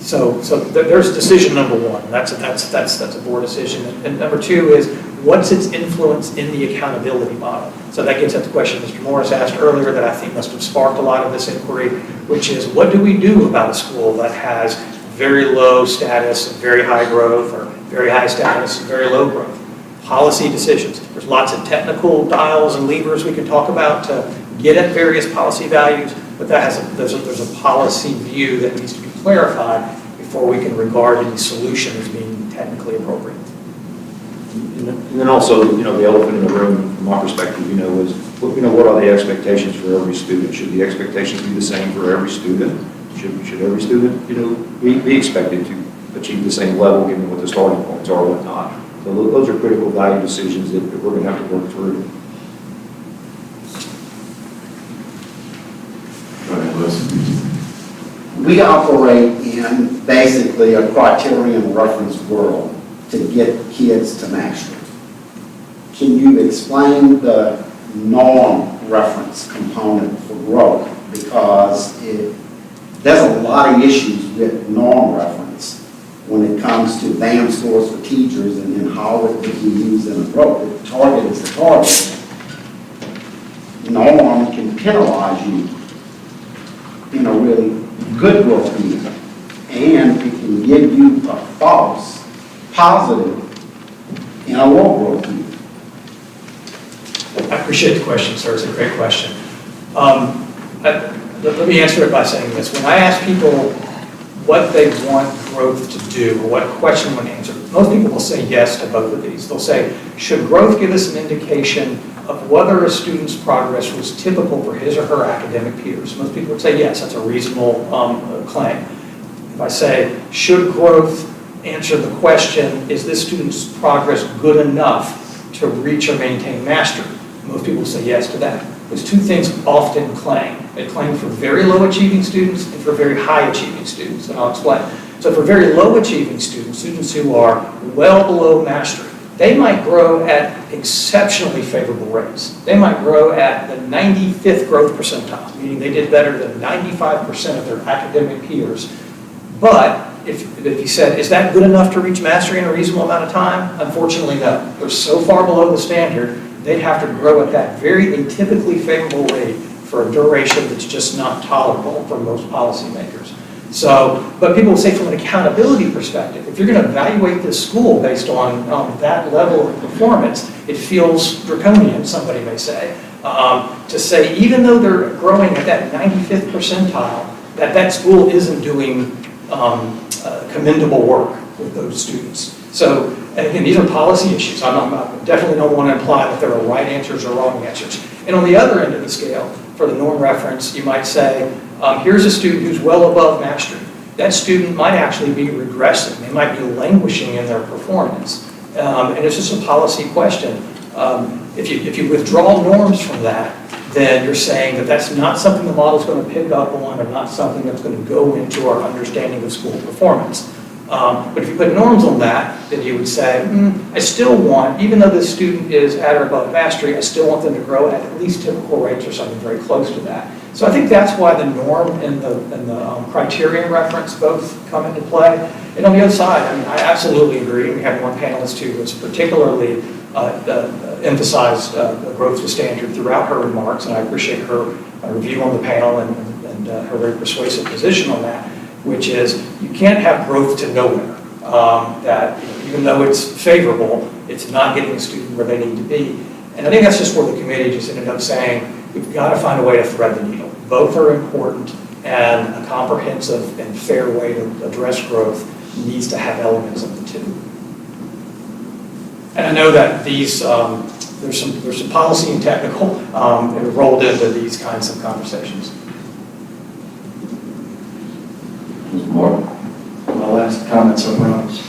[SPEAKER 5] so there's decision number one. That's a board decision. And number two is, what's its influence in the accountability model? So that gets at the question Mr. Morris asked earlier that I think must have sparked a lot of this inquiry, which is, what do we do about a school that has very low status and very high growth, or very high status and very low growth? Policy decisions. There's lots of technical dials and levers we can talk about to get at various policy values, but there's a policy view that needs to be clarified before we can regard any solution as being technically appropriate.
[SPEAKER 4] And then also, the elephant in the room, from my perspective, is, what are the expectations for every student? Should the expectations be the same for every student? Should every student, be expected to achieve the same level, given what the starting points are or whatnot? So those are critical value decisions that we're going to have to work through.
[SPEAKER 6] Go ahead, Liz.
[SPEAKER 10] We operate in basically a criterion reference world to get kids to mastery. Can you explain the norm reference component for growth? Because there's a lot of issues with norm reference when it comes to BAM scores for teachers and then how it can be used in a growth. The target is the target. Norm can penalize you in a really good growth year, and it can give you a false positive in a low growth year.
[SPEAKER 5] I appreciate the question, sir. It's a great question. Let me answer it by saying this. When I ask people what they want growth to do, or what question they want to answer, most people will say yes to both of these. They'll say, should growth give us an indication of whether a student's progress was typical for his or her academic peers? Most people would say yes, that's a reasonable claim. If I say, should growth answer the question, is this student's progress good enough to reach or maintain mastery? Most people say yes to that. Those two things often claim. They claim for very low achieving students and for very high achieving students, and I'll explain. So for very low achieving students, students who are well below mastery, they might grow at exceptionally favorable rates. They might grow at the 95th growth percentile, meaning they did better than 95% of their academic peers. But if you said, is that good enough to reach mastery in a reasonable amount of time? Unfortunately, no. They're so far below the standard, they'd have to grow at that very atypically favorable rate for a duration that's just not tolerable for most policymakers. So, but people will say from an accountability perspective, if you're going to evaluate this school based on that level of performance, it feels draconian, somebody may say, to say even though they're growing at that 95th percentile, that school isn't doing commendable work with those students. So, and again, these are policy issues. I definitely don't want to imply that there are right answers or wrong answers. And on the other end of the scale, for the norm reference, you might say, here's a student who's well above mastery. That student might actually be regressing. They might be languishing in their performance. And it's just a policy question. If you withdraw norms from that, then you're saying that that's not something the model's going to pick up on or not something that's going to go into our understanding of school performance. But if you put norms on that, then you would say, I still want, even though this student is at or above mastery, I still want them to grow at least typical rates or something very close to that. So I think that's why the norm and the criterion reference both come into play. And on the other side, I mean, I absolutely agree. We had one panelist who was particularly emphasized growth to standard throughout her remarks, and I appreciate her review on the panel and her very persuasive position on that, which is you can't have growth to nowhere. That even though it's favorable, it's not getting the student where they need to be. And I think that's just where the committee just ended up saying, we've got to find a way to thread the needle. Both are important, and a comprehensive and fair way to address growth needs to have elements of the two. And I know that these, there's some policy and technical rolled into these kinds of conversations.
[SPEAKER 8] My last comments on Ron's.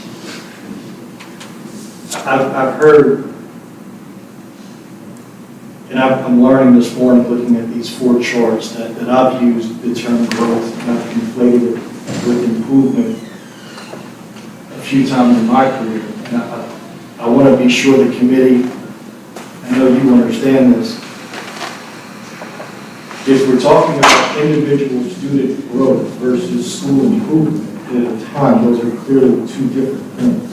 [SPEAKER 8] I've heard, and I'm learning this morning looking at these four charts that I've used the term growth and I've conflated it with improvement a few times in my career. And I want to be sure the committee, I know you understand this, if we're talking about individual student growth versus school improvement, at the time, those are clearly two different things.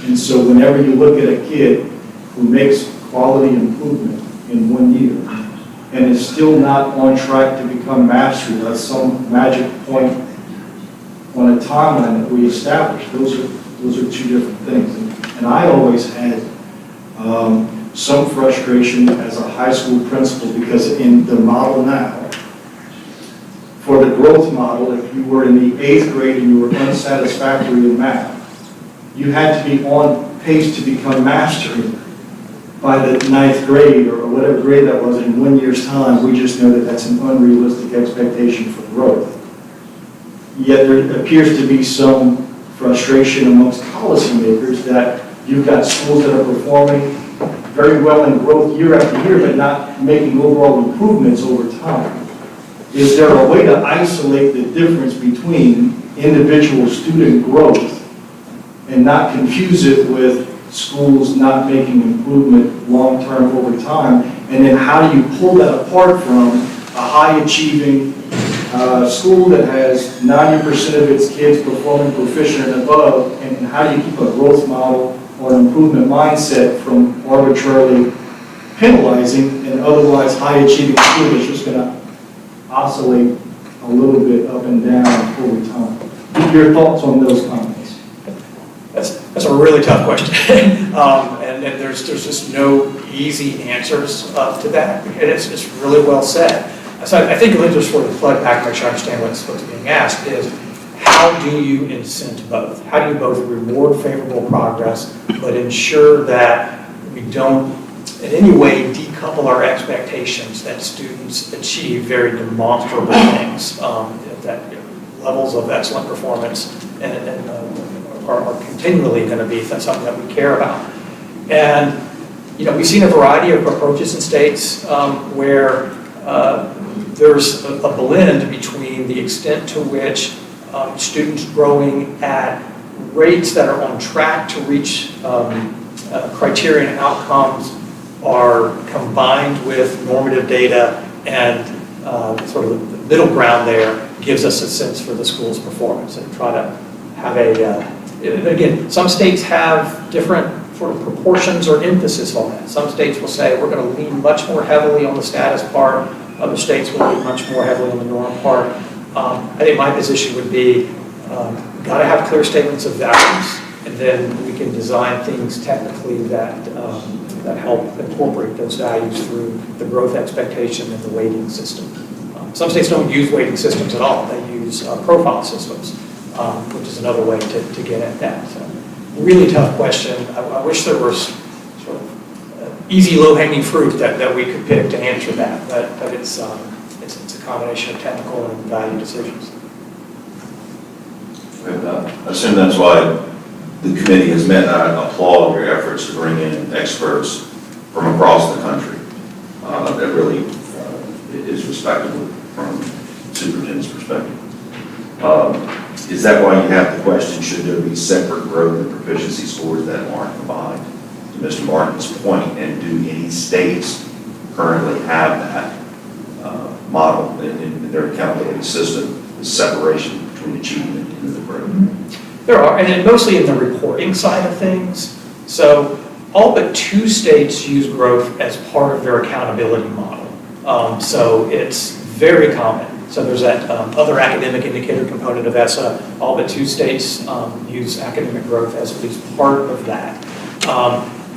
[SPEAKER 8] And so whenever you look at a kid who makes quality improvement in 1 year and is still not on track to become mastery at some magic point on a timeline that we established, those are two different things. And I always had some frustration as a high school principal because in the model now, for the growth model, if you were in the 8th grade and you were unsatisfactory in math, you had to be on pace to become mastery by the 9th grade or whatever grade that was in 1 year's time. We just know that that's an unrealistic expectation for growth. Yet there appears to be some frustration amongst policymakers that you've got schools that are performing very well in growth year after year, but not making overall improvements over time. Is there a way to isolate the difference between individual student growth and not confuse it with schools not making improvement long-term over time? And then how do you pull that apart from a high-achieving school that has 90% of its kids performing proficient and above, and how do you keep a growth model or an improvement mindset from arbitrarily penalizing an otherwise high-achieving school that's just going to oscillate a little bit up and down over time? Your thoughts on those comments?
[SPEAKER 5] That's a really tough question. and there's just no easy answers to that. It's really well said. So I think just for the flood back, make sure I understand what's being asked is, how do you incent both? How do you both reward favorable progress, but ensure that we don't in any way decouple our expectations that students achieve very demonstrable things, that levels of excellent performance and are continually going to be something that we care about. And we've seen a variety of approaches in states where there's a blend between the extent to which students growing at rates that are on track to reach criterion outcomes are combined with normative data, and sort of the middle ground there gives us a sense for the school's performance, and try to have again, some states have different sort of proportions or emphasis on that. Some states will say we're going to lean much more heavily on the status part. Other states will lean much more heavily on the norm part. I think my position would be got to have clear statements of values, and then we can design things technically that that help incorporate those values through the growth expectation and the weighting system. Some states don't use weighting systems at all. They use profile systems, which is another way to get at that. So, really tough question. I wish there was sort of easy, low-hanging fruit that we could pick to answer that, but it's a combination of technical and value decisions.
[SPEAKER 6] I assume that's why the committee has met, and I applaud your efforts to bring in experts from across the country. That really is respectable from superintendent's perspective. Is that why you have the question, should there be separate growth and proficiency scores that aren't combined? To Mr. Martin's point, and do any states currently have that model in their accountability system, the separation between achievement and the growth?
[SPEAKER 5] There are, and then mostly in the reporting side of things. So all but 2 states use growth as part of their accountability model. So it's very common. So there's that other academic indicator component of ESSA. All but 2 states use academic growth as at least part of that.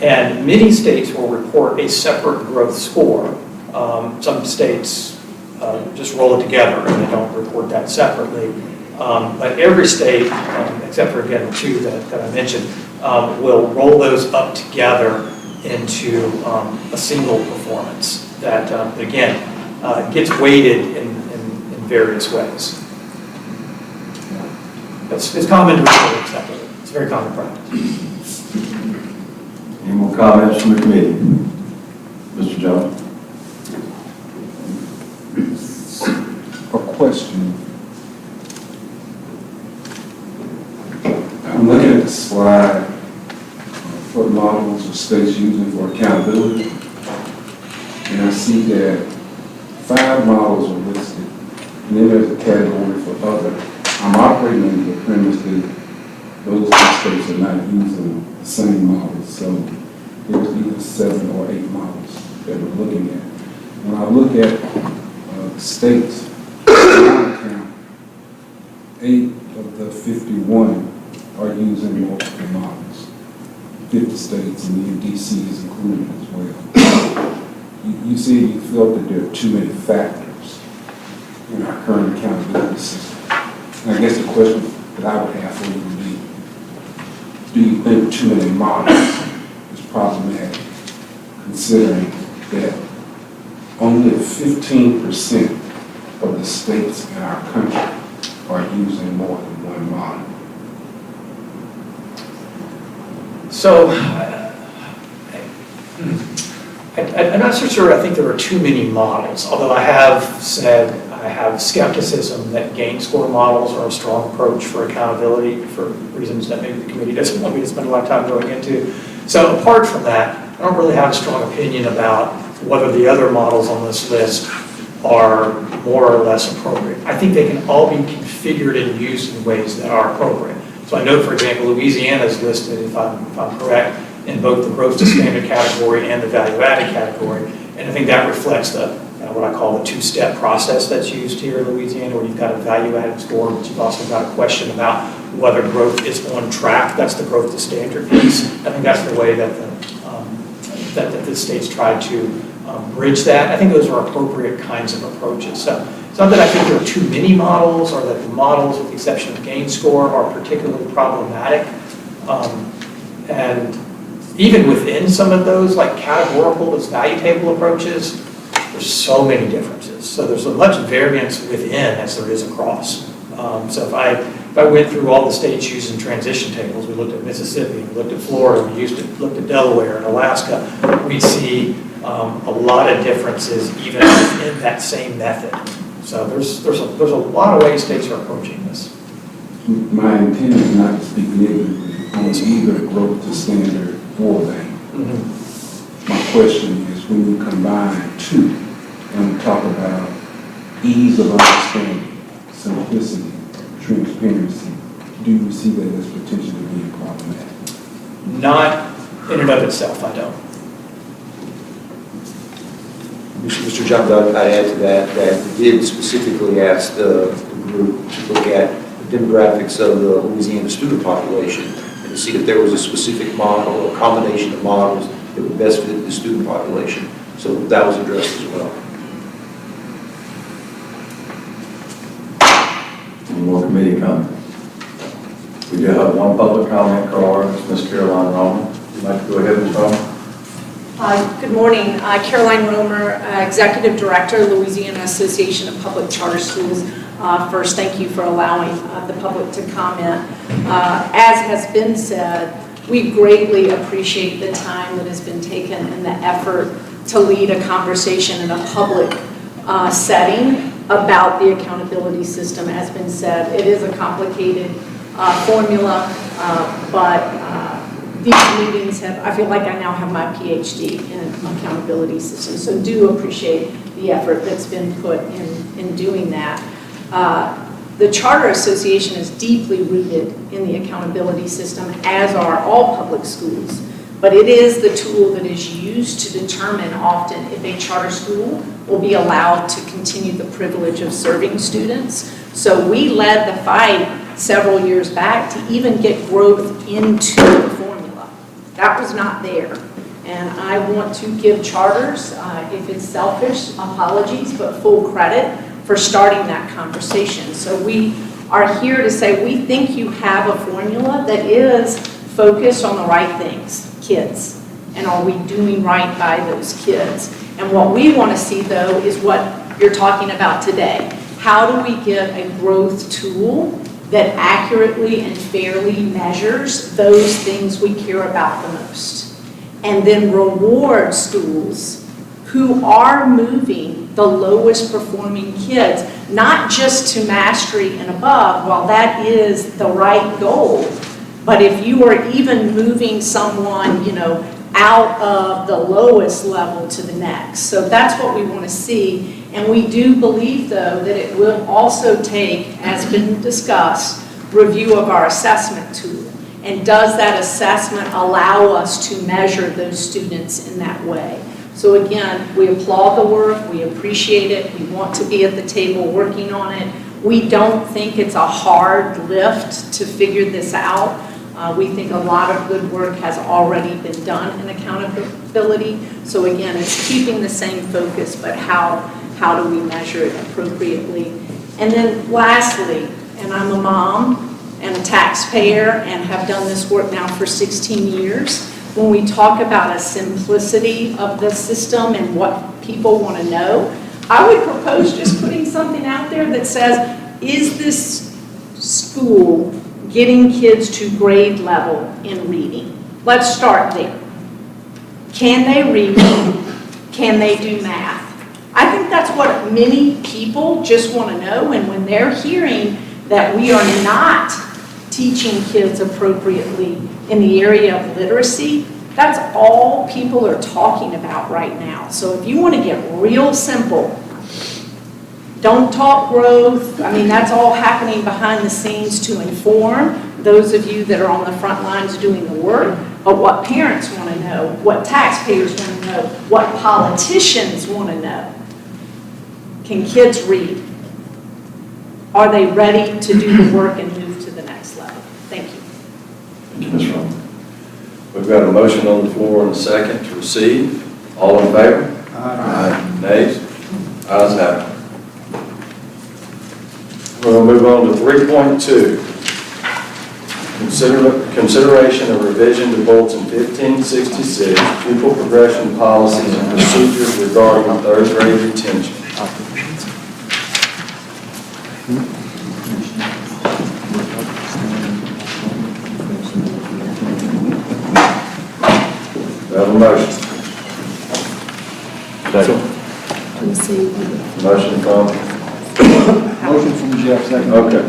[SPEAKER 5] And many states will report a separate growth score. Some states just roll it together and they don't report that separately. But every state, except for, again, the 2 that I mentioned, will roll those up together into a single performance that, again, gets weighted in various ways. It's common to report it separately. It's a very common practice.
[SPEAKER 6] Any more comments from the committee? Mr. Jones?
[SPEAKER 11] A question. I'm looking at the slide, what models the state's using for accountability, and I see that 5 models are listed, and then there's a category for other. I'm operating under the premise that those 2 states are not using the same models, so there's either 7 or 8 models that we're looking at. When I look at the states, I count 8 of the 51 are using multiple models. 50 states, and then DC is included as well. You see, you felt that there are too many factors in our current accountability system. And I guess the question that I would have for you would be, do you think too many models is problematic, considering that only 15% of the states in our country are using more than one model?
[SPEAKER 5] So, I'm not so sure I think there are too many models, although I have said I have skepticism that gain score models are a strong approach for accountability for reasons that maybe the committee doesn't want me to spend a lot of time going into. So apart from that, I don't really have a strong opinion about whether the other models on this list are more or less appropriate. I think they can all be configured and used in ways that are appropriate. So I know, for example, Louisiana is listed, if I'm correct, in both the growth to standard category and the value-added category. And I think that reflects the what I call the 2-step process that's used here in Louisiana, where you've got a value-added score, but you've also got a question about whether growth is on track. That's the growth to standard piece. I think that's the way that the states try to bridge that. I think those are appropriate kinds of approaches. So it's not that I think there are too many models, or that the models, with the exception of gain score, are particularly problematic. And even within some of those, like categorical, those value table approaches, there's so many differences. So there's as much variance within as there is across. So if I went through all the states using transition tables, we looked at Mississippi, we looked at Florida, we looked at Delaware and Alaska, we'd see a lot of differences even within that same method. So there's a lot of ways states are approaching this.
[SPEAKER 11] my intent is not to speak negatively on either growth to standard or that. My question is, when you combine two and we talk about ease of understanding, simplicity, transparency, do you see that as potentially being problematic?
[SPEAKER 5] Not in and of itself, I don't.
[SPEAKER 4] Mr. Jones, I'd add to that we did specifically ask the group to look at the demographics of the Louisiana student population and to see if there was a specific model or a combination of models that would best fit the student population. So that was addressed as well.
[SPEAKER 6] Any more committee comment? We do have one public comment card. It's Ms. Caroline Roman. Would you like to go ahead, Ms. Roman?
[SPEAKER 12] Good morning. Caroline Romer, Executive Director, Louisiana Association of Public Charter Schools. First, thank you for allowing the public to comment. As has been said, we greatly appreciate the time that has been taken and the effort to lead a conversation in a public setting about the accountability system. As been said, it is a complicated formula, but these meetings have, I feel like I now have my PhD in accountability systems, so do appreciate the effort that's been put in doing that. The Charter Association is deeply rooted in the accountability system, as are all public schools, but it is the tool that is used to determine often if a charter school will be allowed to continue the privilege of serving students. So we led the fight several years back to even get growth into the formula. That was not there. And I want to give charters, if it's selfish, apologies, but full credit for starting that conversation. So we are here to say we think you have a formula that is focused on the right things, kids. And are we doing right by those kids? And what we want to see, though, is what you're talking about today. How do we get a growth tool that accurately and fairly measures those things we care about the most? And then reward schools who are moving the lowest performing kids, not just to mastery and above, while that is the right goal, but if you are even moving someone, out of the lowest level to the next. So that's what we want to see. And we do believe, though, that it will also take, as been discussed, review of our assessment tool. And does that assessment allow us to measure those students in that way? So again, we applaud the work, we appreciate it, we want to be at the table working on it. We don't think it's a hard lift to figure this out. We think a lot of good work has already been done in accountability. So again, it's keeping the same focus, but how do we measure it appropriately? And then lastly, and I'm a mom and a taxpayer and have done this work now for 16 years, when we talk about a simplicity of the system and what people want to know, I would propose just putting something out there that says, is this school getting kids to grade level in reading? Let's start there. Can they read? Can they do math? I think that's what many people just want to know, and when they're hearing that we are not teaching kids appropriately in the area of literacy, that's all people are talking about right now. So if you want to get real simple, don't talk growth. I mean, that's all happening behind the scenes to inform those of you that are on the front lines doing the work. But what parents want to know, what taxpayers want to know, what politicians want to know. Can kids read? Are they ready to do the work and move to the next level? Thank you.
[SPEAKER 6] Thank you, Ms. Roman. We've got a motion on the floor and a second to receive. All in favor? Aye. Nays? Ayes have it. We'll move on to 3.2. Consideration of revision to Bulletin 1566, pupil progression policies and procedures regarding third grade retention. Do I have a motion? Motion from?
[SPEAKER 8] Motion from Jeff, second.
[SPEAKER 6] Okay.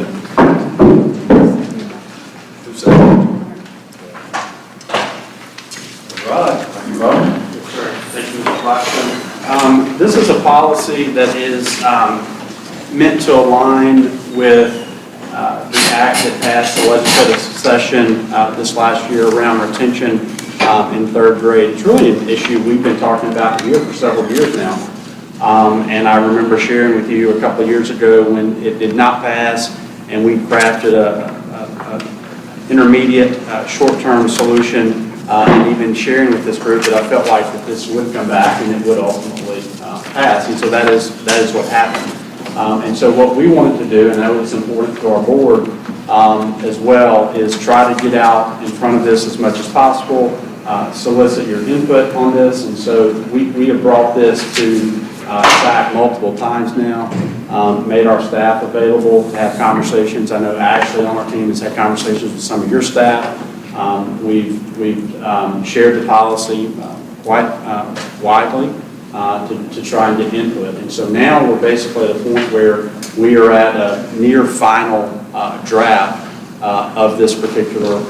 [SPEAKER 1] Second. All right, thank you, Ron.
[SPEAKER 3] Yes, sir. Thank you, Mr. Blackstone. This is a policy that is meant to align with the act that passed the legislative session this last year around retention in third grade. It's really an issue we've been talking about here for several years now. And I remember sharing with you a couple of years ago when it did not pass, and we crafted a intermediate short-term solution, and even sharing with this group that I felt like that this would come back and it would ultimately pass. And so that is what happened. And so what we wanted to do, and I know it's important to our board as well, is try to get out in front of this as much as possible, solicit your input on this. And so we have brought this to SAC multiple times now, made our staff available to have conversations. I know Ashley on our team has had conversations with some of your staff. We've shared the policy quite widely to try and get input. And so now we're basically at a point where we are at a near final draft of this particular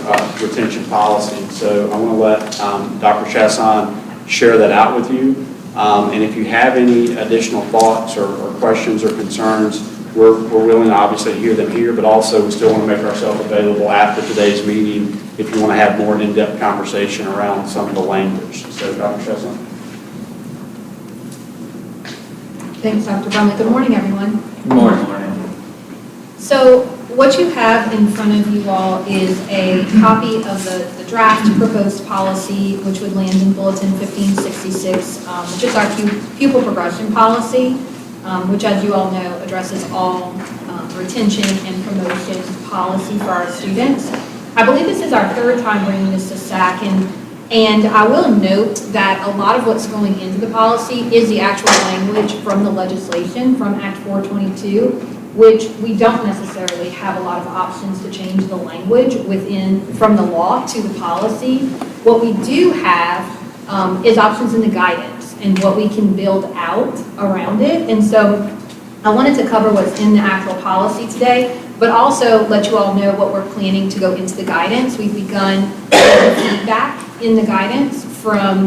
[SPEAKER 3] retention policy. And so I want to let Dr. Chasson share that out with you. And if you have any additional thoughts or questions or concerns, we're willing obviously to hear them here, but also we still want to make ourselves available after today's meeting if you want to have more in-depth conversation around some of the language. So Dr. Chesson.
[SPEAKER 13] Thanks, Dr. Brumley. Good morning, everyone.
[SPEAKER 7] Good morning.
[SPEAKER 13] So what you have in front of you all is a copy of the draft proposed policy, which would land in Bulletin 1566, which is our pupil progression policy, which, as you all know, addresses all retention and promotion policy for our students. I believe this is our third time bringing this to SAC, and I will note that a lot of what's going into the policy is the actual language from the legislation, from Act 422, which we don't necessarily have a lot of options to change the language from the law to the policy. What we do have is options in the guidance and what we can build out around it. And so I wanted to cover what's in the actual policy today, but also let you all know what we're planning to go into the guidance. We've begun feedback in the guidance from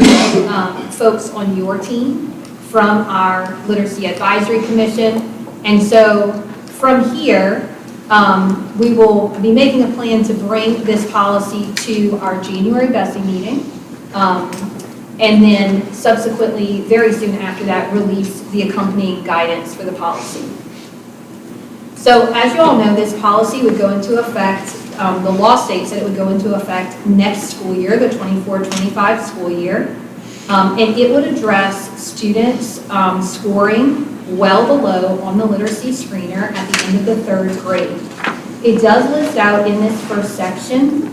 [SPEAKER 13] folks on your team, from our Literacy Advisory Commission. And so from here, we will be making a plan to bring this policy to our January BESI meeting, and then subsequently, very soon after that, release the accompanying guidance for the policy. So as you all know, this policy would go into effect, the law states that it would go into effect next school year, the 24-25 school year, and it would address students scoring well below on the literacy screener at the end of the third grade. It does list out in this first section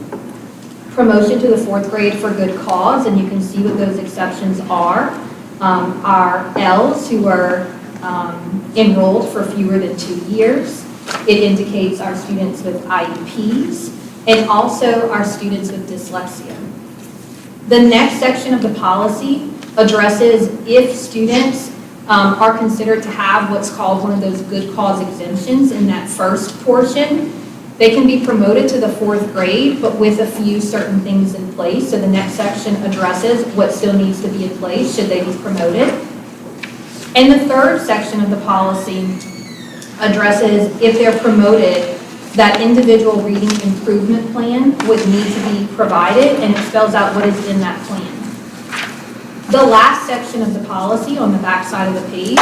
[SPEAKER 13] promotion to the fourth grade for good cause, and you can see what those exceptions are. Our L's who are enrolled for fewer than 2 years. It indicates our students with IEPs and also our students with dyslexia. The next section of the policy addresses if students are considered to have what's called one of those good cause exemptions in that first portion. They can be promoted to the fourth grade, but with a few certain things in place. So the next section addresses what still needs to be in place should they be promoted. And the third section of the policy addresses if they're promoted, that individual reading improvement plan would need to be provided, and it spells out what is in that plan. The last section of the policy on the back side of the page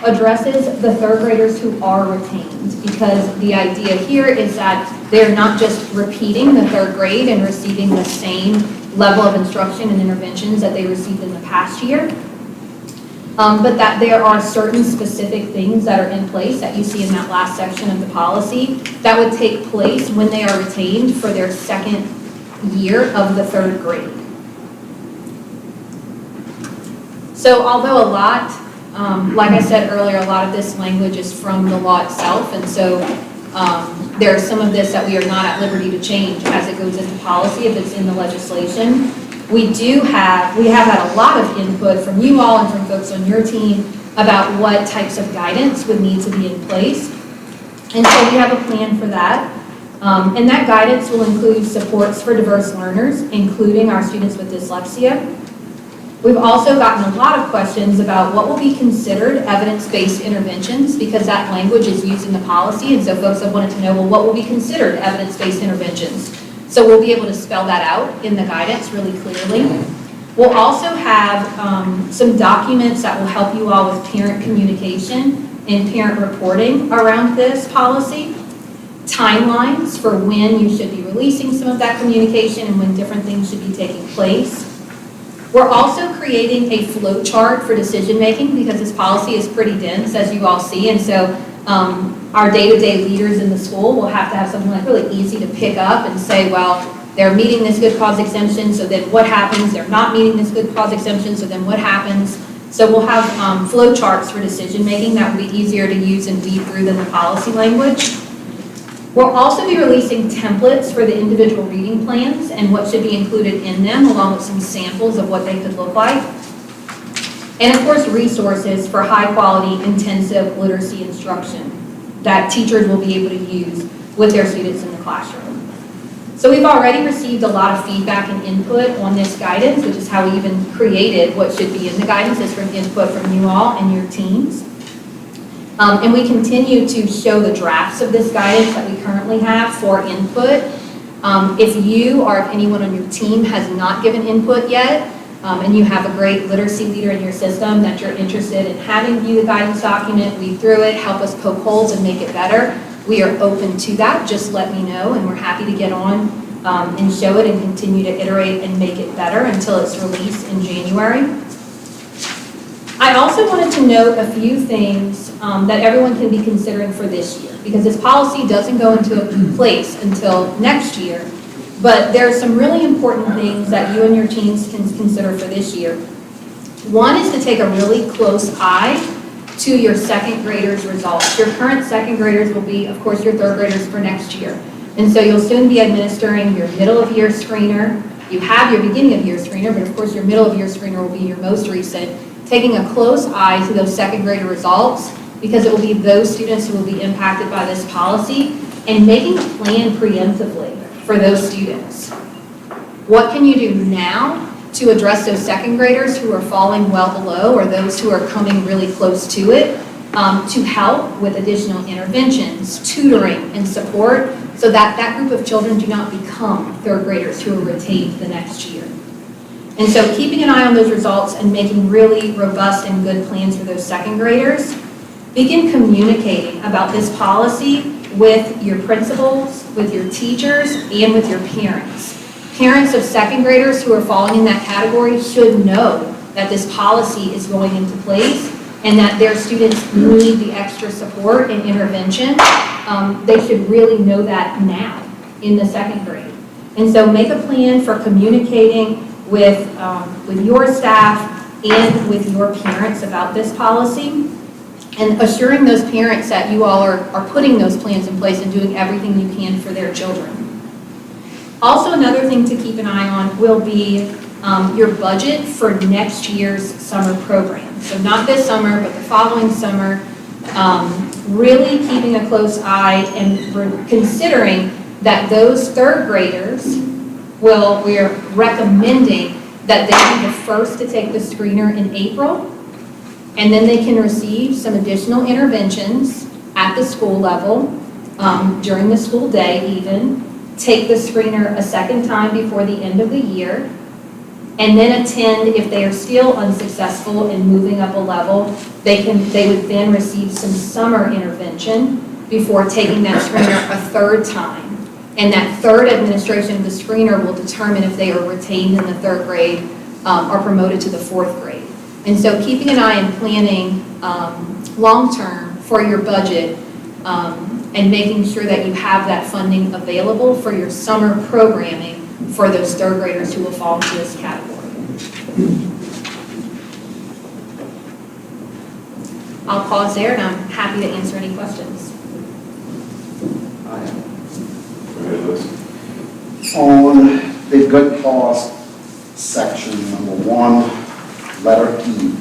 [SPEAKER 13] addresses the third graders who are retained, because the idea here is that they're not just repeating the third grade and receiving the same level of instruction and interventions that they received in the past year, but that there are certain specific things that are in place that you see in that last section of the policy that would take place when they are retained for their second year of the third grade. So although a lot, like I said earlier, a lot of this language is from the law itself, and so there's some of this that we are not at liberty to change as it goes into policy if it's in the legislation. We have had a lot of input from you all and from folks on your team about what types of guidance would need to be in place. And so we have a plan for that. And that guidance will include supports for diverse learners, including our students with dyslexia. We've also gotten a lot of questions about what will be considered evidence-based interventions, because that language is used in the policy, and so folks have wanted to know, well, what will be considered evidence-based interventions? So we'll be able to spell that out in the guidance really clearly. We'll also have some documents that will help you all with parent communication and parent reporting around this policy, timelines for when you should be releasing some of that communication and when different things should be taking place. We're also creating a flow chart for decision making, because this policy is pretty dense, as you all see, and so our day-to-day leaders in the school will have to have something like really easy to pick up and say, well, they're meeting this good cause exemption, so then what happens? They're not meeting this good cause exemption, so then what happens? So we'll have flow charts for decision making that will be easier to use and weed through than the policy language. We'll also be releasing templates for the individual reading plans and what should be included in them, along with some samples of what they could look like. And of course, resources for high-quality, intensive literacy instruction that teachers will be able to use with their students in the classroom. So we've already received a lot of feedback and input on this guidance, which is how we even created what should be in the guidance, is from input from you all and your teams. And we continue to show the drafts of this guidance that we currently have for input. If you or if anyone on your team has not given input yet, and you have a great literacy leader in your system that you're interested in having view the guidance document, read through it, help us poke holes and make it better, we are open to that. Just let me know, and we're happy to get on and show it and continue to iterate and make it better until it's released in January. I also wanted to note a few things that everyone can be considering for this year, because this policy doesn't go into place until next year, but there are some really important things that you and your teams can consider for this year. One is to take a really close eye to your second graders' results. Your current second graders will be, of course, your third graders for next year. And so you'll soon be administering your middle of year screener. You have your beginning of year screener, but of course your middle of year screener will be your most recent. Taking a close eye to those second grader results, because it will be those students who will be impacted by this policy, and making a plan preemptively for those students. What can you do now to address those second graders who are falling well below, or those who are coming really close to it, to help with additional interventions, tutoring, and support, so that that group of children do not become third graders who are retained the next year. And so keeping an eye on those results and making really robust and good plans for those second graders. Begin communicating about this policy with your principals, with your teachers, and with your parents. Parents of second graders who are falling in that category should know that this policy is going into place and that their students need the extra support and intervention. They should really know that now in the second grade. And so make a plan for communicating with your staff and with your parents about this policy, and assuring those parents that you all are putting those plans in place and doing everything you can for their children. Also, another thing to keep an eye on will be your budget for next year's summer program. So not this summer, but the following summer, really keeping a close eye and considering that those third graders we're recommending that they be the first to take the screener in April, and then they can receive some additional interventions at the school level, during the school day even, take the screener a second time before the end of the year, and then attend, if they are still unsuccessful in moving up a level, they would then receive some summer intervention before taking that screener a third time. And that third administration of the screener will determine if they are retained in the third grade or promoted to the fourth grade. And so keeping an eye and planning long-term for your budget and making sure that you have that funding available for your summer programming for those third graders who will fall into this category. I'll pause there, and I'm happy to answer any questions.
[SPEAKER 10] On the good cause section, number 1, letter E.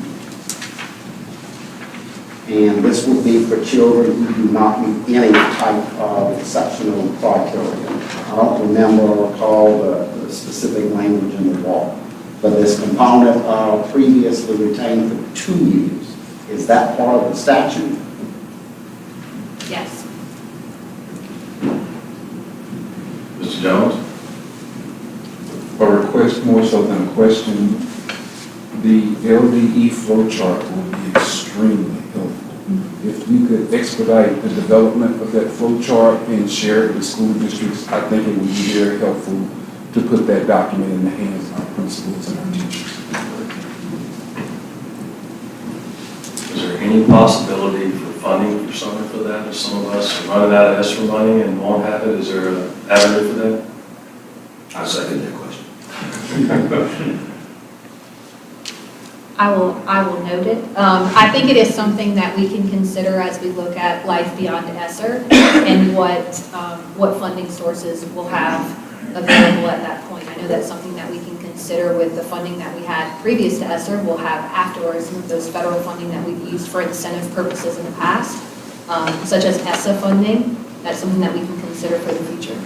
[SPEAKER 10] And this would be for children who do not meet any type of exceptional criteria. remember or recall the specific language in the law. But this component previously retained for 2 years, is that part of the statute?
[SPEAKER 13] Yes.
[SPEAKER 6] Mr. Jones?
[SPEAKER 11] A request more so than a question. The LDE flow chart will be extremely helpful. If you could expedite the development of that flow chart and share it with school districts, I think it would be very helpful to put that document in the hands of our principals and our teachers.
[SPEAKER 6] Is there any possibility for funding for something for that? If some of us are running out of ESSER money and won't have it, is there an avenue for that? I second that question.
[SPEAKER 13] I will note it. I think it is something that we can consider as we look at life beyond ESSER and what funding sources we'll have available at that point. I know that's something that we can consider with the funding that we had previous to ESSER. We'll have afterwards with those federal funding that we've used for incentive purposes in the past, such as ESSA funding. That's something that we can consider for the future.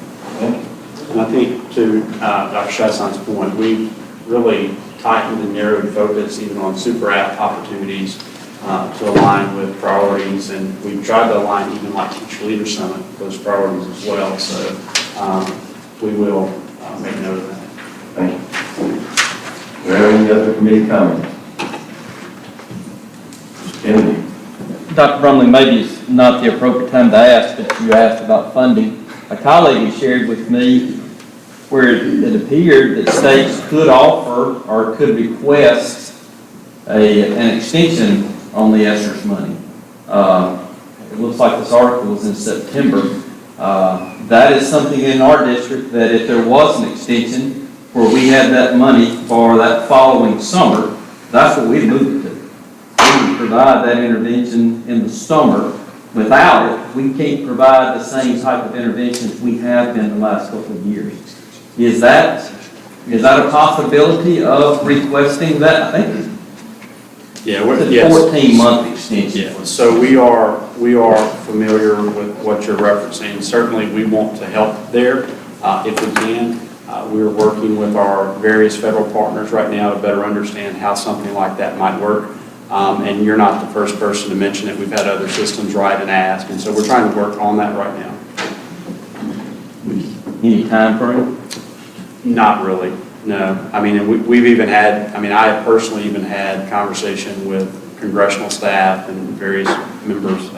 [SPEAKER 3] And I think to Dr. Chassain's point, we've really tightened and narrowed focus even on super app opportunities to align with priorities, and we've tried to align even like Teacher Leader Summit, those priorities as well. So we will make note of that.
[SPEAKER 6] Thank you. Do we have any other committee comments? Mr. Kennedy?
[SPEAKER 7] Dr. Brumley, maybe it's not the appropriate time to ask, but you asked about funding. A colleague shared with me where it appeared that states could offer or could request an extension on the ESSER's money. It looks like this article was in September. That is something in our district that if there was an extension where we had that money for that following summer, that's what we'd move it to. We would provide that intervention in the summer. Without it, we can't provide the same type of interventions we have been the last couple of years. Is that a possibility of requesting that? I think
[SPEAKER 3] Yeah,
[SPEAKER 7] it's a
[SPEAKER 3] yes.
[SPEAKER 7] 14-month extension.
[SPEAKER 3] Yeah, so we are familiar with what you're referencing. Certainly, we want to help there if we can. We're working with our various federal partners right now to better understand how something like that might work. And you're not the first person to mention it. We've had other systems write and ask, and so we're trying to work on that right now.
[SPEAKER 7] Any time frame?
[SPEAKER 3] Not really, no. I mean, we've even had, I have personally even had conversation with congressional staff and various members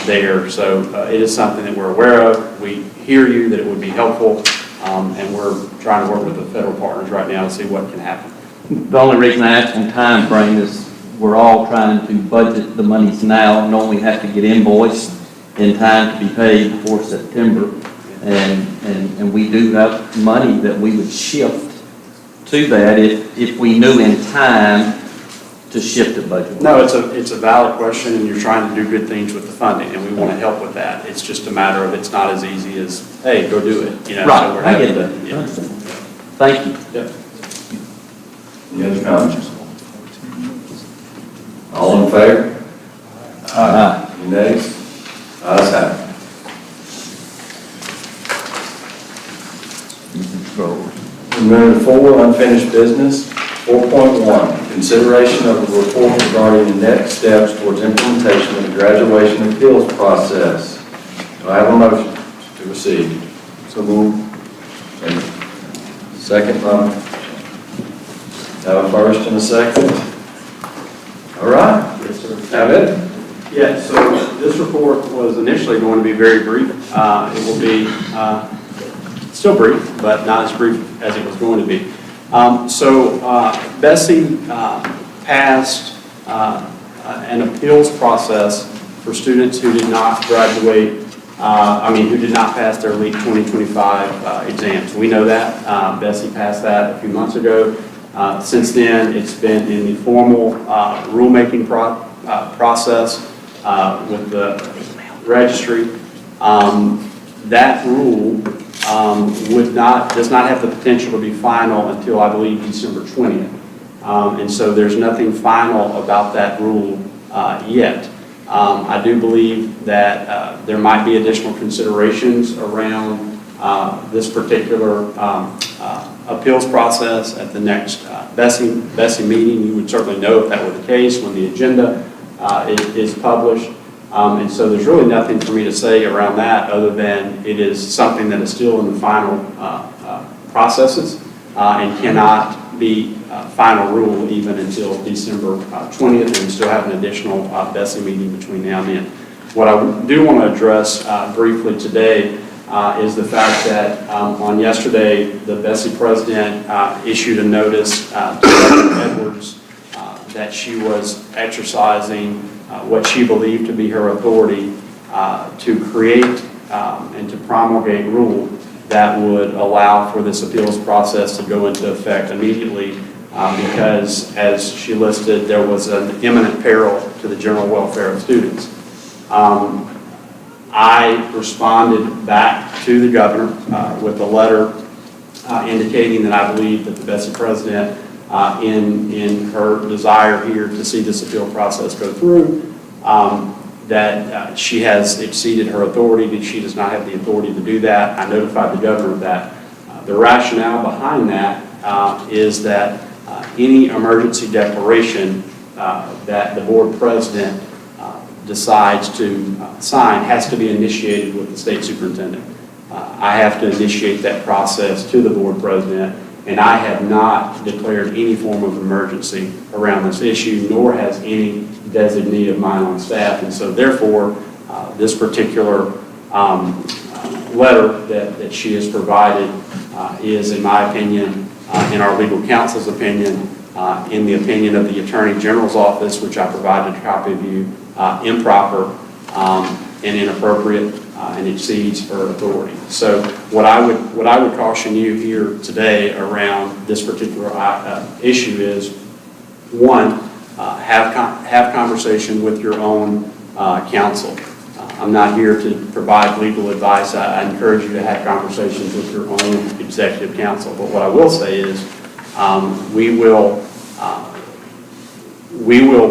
[SPEAKER 3] there. So it is something that we're aware of. We hear you that it would be helpful, and we're trying to work with the federal partners right now to see what can happen.
[SPEAKER 7] The only reason I asked on time frame is we're all trying to budget the monies now, knowing we have to get invoiced in time to be paid before September. And we do have money that we would shift to that if we knew in time to shift the budget.
[SPEAKER 3] No, it's a valid question, and you're trying to do good things with the funding, and we want to help with that. It's just a matter of it's not as easy as, hey, go do it.
[SPEAKER 7] Right,
[SPEAKER 3] So we're
[SPEAKER 7] I get
[SPEAKER 3] having
[SPEAKER 7] that.
[SPEAKER 3] to- yeah.
[SPEAKER 7] Thank you.
[SPEAKER 3] Yep.
[SPEAKER 6] Any other comments? All in favor?
[SPEAKER 7] Aye.
[SPEAKER 6] Any nays? Ayes have it. Moving to 4, unfinished business. 4.1, consideration of a report regarding the next steps towards implementation of the graduation appeals process. Do I have a motion to receive? So moved. Second, have a first and a second. All right.
[SPEAKER 3] Yes, sir.
[SPEAKER 6] Have it.
[SPEAKER 3] Yeah, so this report was initially going to be very brief. It will be still brief, but not as brief as it was going to be. Bessie passed an appeals process for students who did not graduate, who did not pass their LEAP 2025 exams. We know that. Bessie passed that a few months ago. Since then, it's been in the formal rulemaking process with the registry. That rule does not have the potential to be final until, I believe, December 20th. And so there's nothing final about that rule yet. I do believe that there might be additional considerations around this particular appeals process at the next Bessie meeting. You would certainly know if that were the case when the agenda is published. And so there's really nothing for me to say around that other than it is something that is still in the final processes and cannot be final rule even until December 20th, and we still have an additional Bessie meeting between now and then. What I do want to address briefly today is the fact that on yesterday, the Bessie president issued a notice to Dr. Edwards that she was exercising what she believed to be her authority to create and to promulgate rule that would allow for this appeals process to go into effect immediately because, as she listed, there was an imminent peril to the general welfare of students. I responded back to the governor with a letter indicating that I believe that the Bessie president, in her desire here to see this appeal process go through, that she has exceeded her authority, that she does not have the authority to do that. I notified the governor of that. The rationale behind that is that any emergency declaration that the board president decides to sign has to be initiated with the state superintendent. I have to initiate that process to the board president, and I have not declared any form of emergency around this issue, nor has any designee of mine on staff. And so therefore, this particular letter that she has provided is, in my opinion, in our legal counsel's opinion, in the opinion of the Attorney General's office, which I provided a copy of you, improper and inappropriate and exceeds her authority. So what I would caution you here today around this particular issue is, one, have conversation with your own counsel. I'm not here to provide legal advice. I encourage you to have conversations with your own executive counsel. But what I will say is we will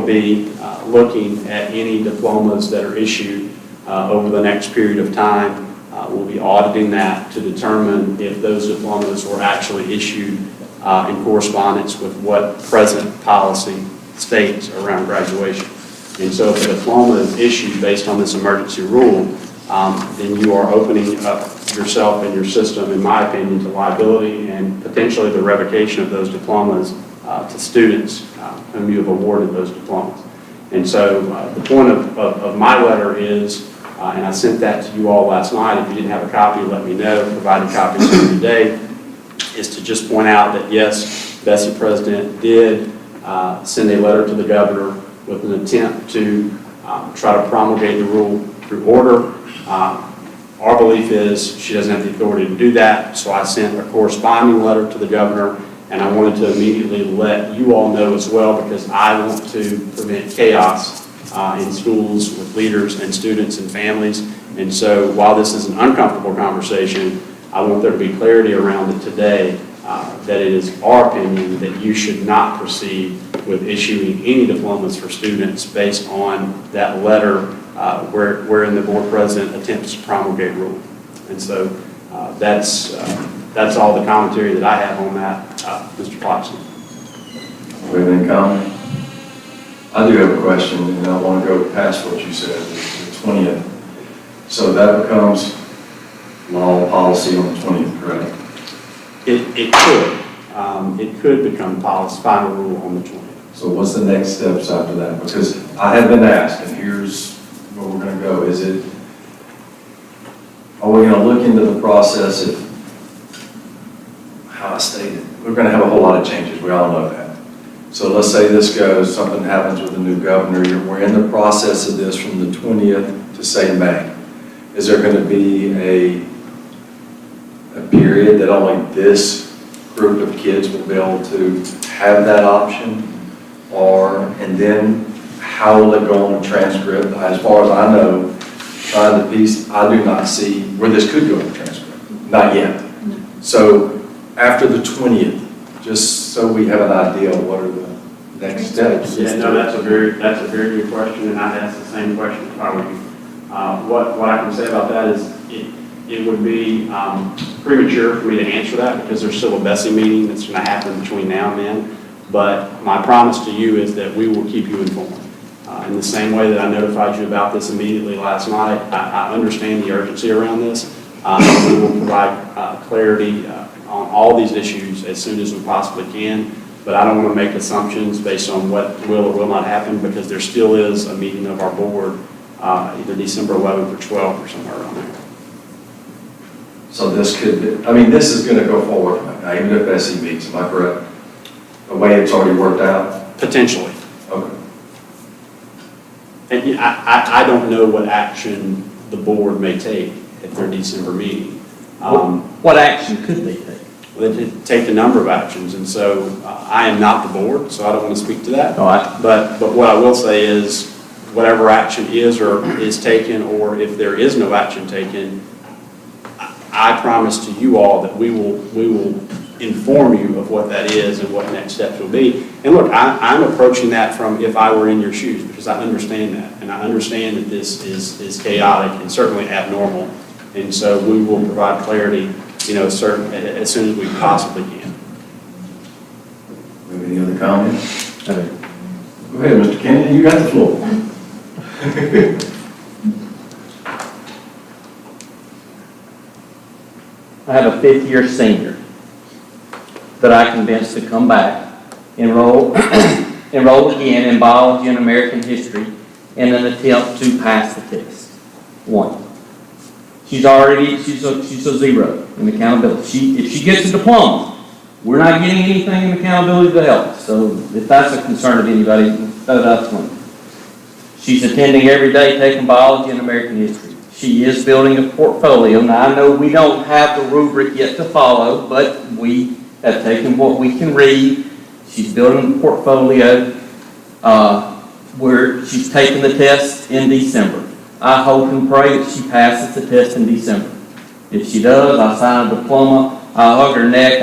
[SPEAKER 3] be looking at any diplomas that are issued over the next period of time. We'll be auditing that to determine if those diplomas were actually issued in correspondence with what present policy states around graduation. And so if a diploma is issued based on this emergency rule, then you are opening up yourself and your system, in my opinion, to liability and potentially the revocation of those diplomas to students whom you have awarded those diplomas. And so the point of my letter is, and I sent that to you all last night, if you didn't have a copy, let me know, provide copies to you today, is to just point out that yes, Bessie President did send a letter to the governor with an attempt to try to promulgate the rule through order. Our belief is she doesn't have the authority to do that, so I sent a corresponding letter to the governor, and I wanted to immediately let you all know as well, because I want to prevent chaos in schools with leaders and students and families. And so while this is an uncomfortable conversation, I want there to be clarity around it today that it is our opinion that you should not proceed with issuing any diplomas for students based on that letter wherein the board president attempts to promulgate rule. And so that's all the commentary that I have on that, Mr. Plotson.
[SPEAKER 6] Do you have any comment? I do have a question, and I want to go past what you said, the 20th. So that becomes law policy on the 20th, correct?
[SPEAKER 3] It could. It could become policy, final rule on the 20th.
[SPEAKER 6] So what's the next steps after that? Because I have been asked, and here's where we're going to go. Are we going to look into the process if, how I stated, we're going to have a whole lot of changes. We all know that. So let's say this goes, something happens with the new governor. We're in the process of this from the 20th to say May. Is there going to be a period that only this group of kids will be able to have that option? And then how will it go on a transcript? As far as I know, trying to piece, I do not see where this could go on a transcript. Not yet.
[SPEAKER 2] No.
[SPEAKER 6] So after the 20th, just so we have an idea of what are the next steps.
[SPEAKER 3] Yeah, no, that's a very good question, and I'd ask the same question if I were you. What I can say about that is it would be premature for me to answer that because there's still a Bessie meeting that's going to happen between now and then. But my promise to you is that we will keep you informed. In the same way that I notified you about this immediately last night, I understand the urgency around this. We will provide clarity on all these issues as soon as we possibly can. But I don't want to make assumptions based on what will or will not happen because there still is a meeting of our board either December 11th or 12th or somewhere around there.
[SPEAKER 6] So this could, I mean, this is going to go forward, even if Bessie meets, am I correct? The way it's already worked out?
[SPEAKER 3] Potentially.
[SPEAKER 6] Okay.
[SPEAKER 3] And I don't know what action the board may take at their December meeting.
[SPEAKER 7] What action could they take?
[SPEAKER 3] They take a number of actions, and so I am not the board, so I don't want to speak to that.
[SPEAKER 7] All right.
[SPEAKER 3] But what I will say is, whatever action is or is taken, or if there is no action taken, I promise to you all that we will inform you of what that is and what next steps will be. And look, I'm approaching that from if I were in your shoes, because I understand that, and I understand that this is chaotic and certainly abnormal, and so we will provide clarity, as soon as we possibly can.
[SPEAKER 6] Any other comments? Go ahead, Mr. Kennedy, you got the floor.
[SPEAKER 7] I have a fifth-year senior that I convinced to come back, enroll again in biology and American history in an attempt to pass the test. One. She's a zero in accountability. If she gets a diploma, we're not getting anything in accountability to help. So if that's a concern of anybody, that's one. She's attending every day, taking biology and American history. She is building a portfolio. Now, I know we don't have the rubric yet to follow, but we have taken what we can read. She's building a portfolio where she's taking the test in December. I hope and pray that she passes the test in December. If she does, I sign a diploma, I hug her neck,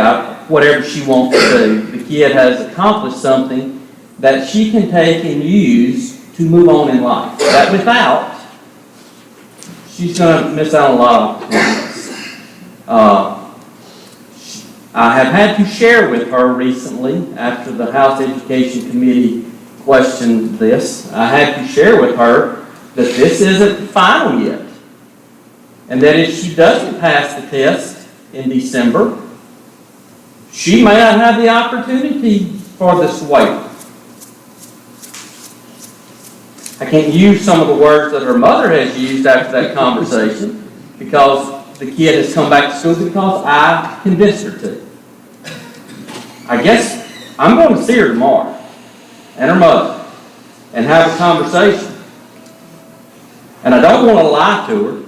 [SPEAKER 7] whatever she wants to do. The kid has accomplished something that she can take and use to move on in life. That without, she's going to miss out on a lot of opportunities. I have had to share with her recently, after the House Education Committee questioned this, I had to share with her that this isn't final yet. And that if she doesn't pass the test in December, she may not have the opportunity for this waiver. I can't use some of the words that her mother has used after that conversation because the kid has come back to school because I convinced her to. I guess I'm going to see her tomorrow and her mother and have a conversation. And I don't want to lie to her,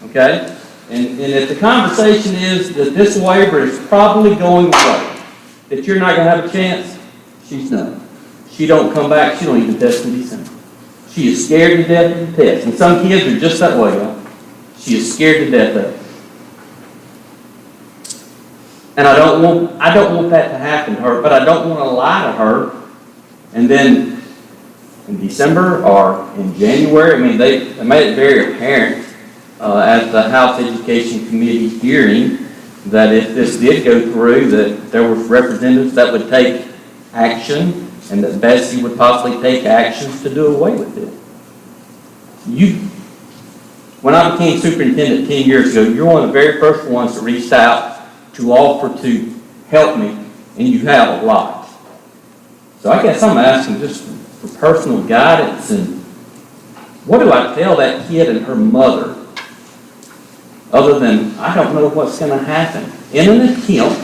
[SPEAKER 7] okay? And if the conversation is that this waiver is probably going away, that you're not going to have a chance, she's done. She don't come back, she don't even test in December. She is scared to death of the test. And some kids are just that way, y'all. She is scared to death of it. And I don't want that to happen to her, but I don't want to lie to her. And then in December or in January, I mean, they made it very apparent at the House Education Committee hearing that if this did go through, that there were representatives that would take action and that Bessie would possibly take actions to do away with it. When I became superintendent 10 years ago, you're one of the very first ones that reached out to offer to help me, and you have a lot. So I guess I'm asking just for personal guidance, and what do I tell that kid and her mother other than I don't know what's going to happen in an attempt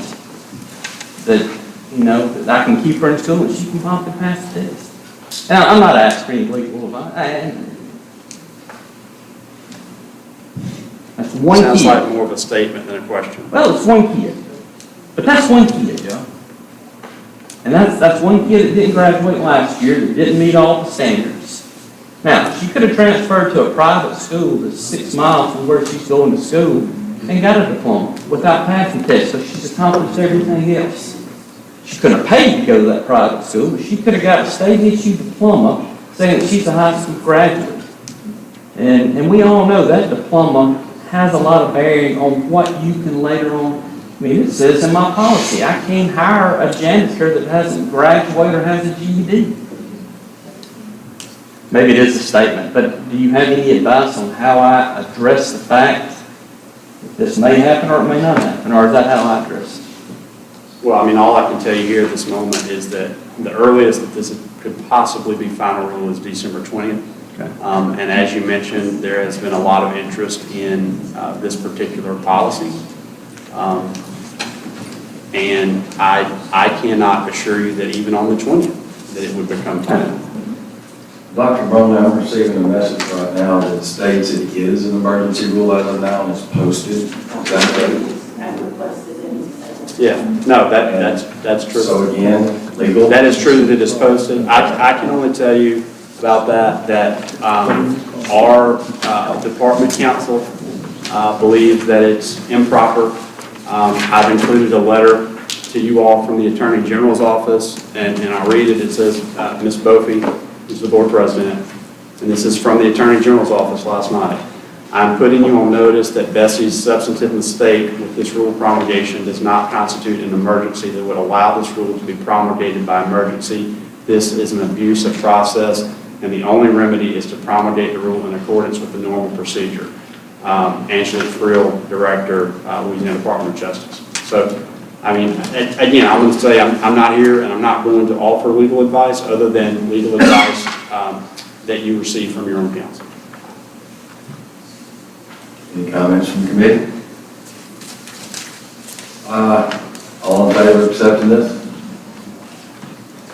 [SPEAKER 7] that, that I can keep her in school and she can possibly pass the test. Now, I'm not asking any legal advice. That's one kid.
[SPEAKER 3] Sounds like more of a statement than a question.
[SPEAKER 7] Well, it's one kid. But that's one kid, Joe. And that's one kid that didn't graduate last year, that didn't meet all the standards. Now, she could have transferred to a private school that's 6 miles from where she's going to school and got a diploma without passing tests, so she's accomplished everything else. She couldn't have paid to go to that private school, but she could have got a state-issued diploma saying that she's a high school graduate. And we all know that diploma has a lot of bearing on what you can later on. I mean, it says in my policy, I can't hire a janitor that hasn't graduated or has a GED. Maybe it is a statement, but do you have any advice on how I address the fact that this may happen or it may not happen, or is that how I address it?
[SPEAKER 3] Well, I mean, all I can tell you here at this moment is that the earliest that this could possibly be final rule is December 20th.
[SPEAKER 7] Okay.
[SPEAKER 3] And as you mentioned, there has been a lot of interest in this particular policy. And I cannot assure you that even on the 20th, that it would become final.
[SPEAKER 6] Dr. Brown, I'm receiving a message right now that states it is an emergency rule as of now and it's posted. Is that right?
[SPEAKER 3] Yeah, no, that's true.
[SPEAKER 6] So again, legal?
[SPEAKER 3] That is true that it is posted. I can only tell you about that our department counsel believes that it's improper. I've included a letter to you all from the Attorney General's office, and I'll read it. It says, Ms. Bofi, who's the board president, and this is from the Attorney General's office last night. I'm putting you on notice that Bessie's substantive mistake with this rule promulgation does not constitute an emergency that would allow this rule to be promulgated by emergency. This is an abuse of process, and the only remedy is to promulgate the rule in accordance with the normal procedure. Angela Friel, Director, Louisiana Department of Justice. So, I mean, again, I'm going to say I'm not here and I'm not going to offer legal advice other than legal advice that you receive from your own counsel.
[SPEAKER 6] Any comments from the committee? All in favor of accepting this?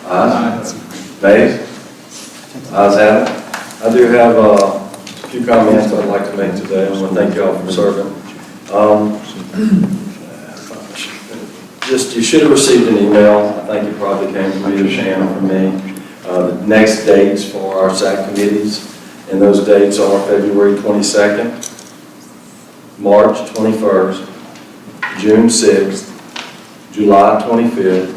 [SPEAKER 6] Ayes? Nays? Ayes have it. I do have a few comments I'd like to make today. I want to thank you all for serving. You should have received an email. I think it probably came from either Shannon or from me. The next dates for our SAC committees, and those dates are February 22nd, March 21st, June 6th, July 25th,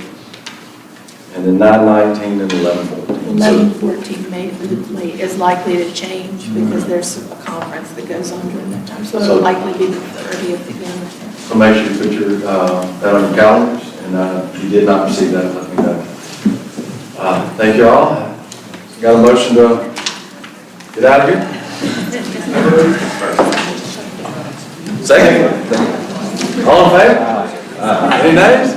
[SPEAKER 6] and then 9/19 and 11/14.
[SPEAKER 12] 11/14 is likely to change because there's a conference that goes on during that time. So it'll likely be the 30th again.
[SPEAKER 6] So make sure you put your, that on your calendars, and if you did not receive that, let me know. Thank you all. Got a motion to get out of here? Second? All in favor? Any nays?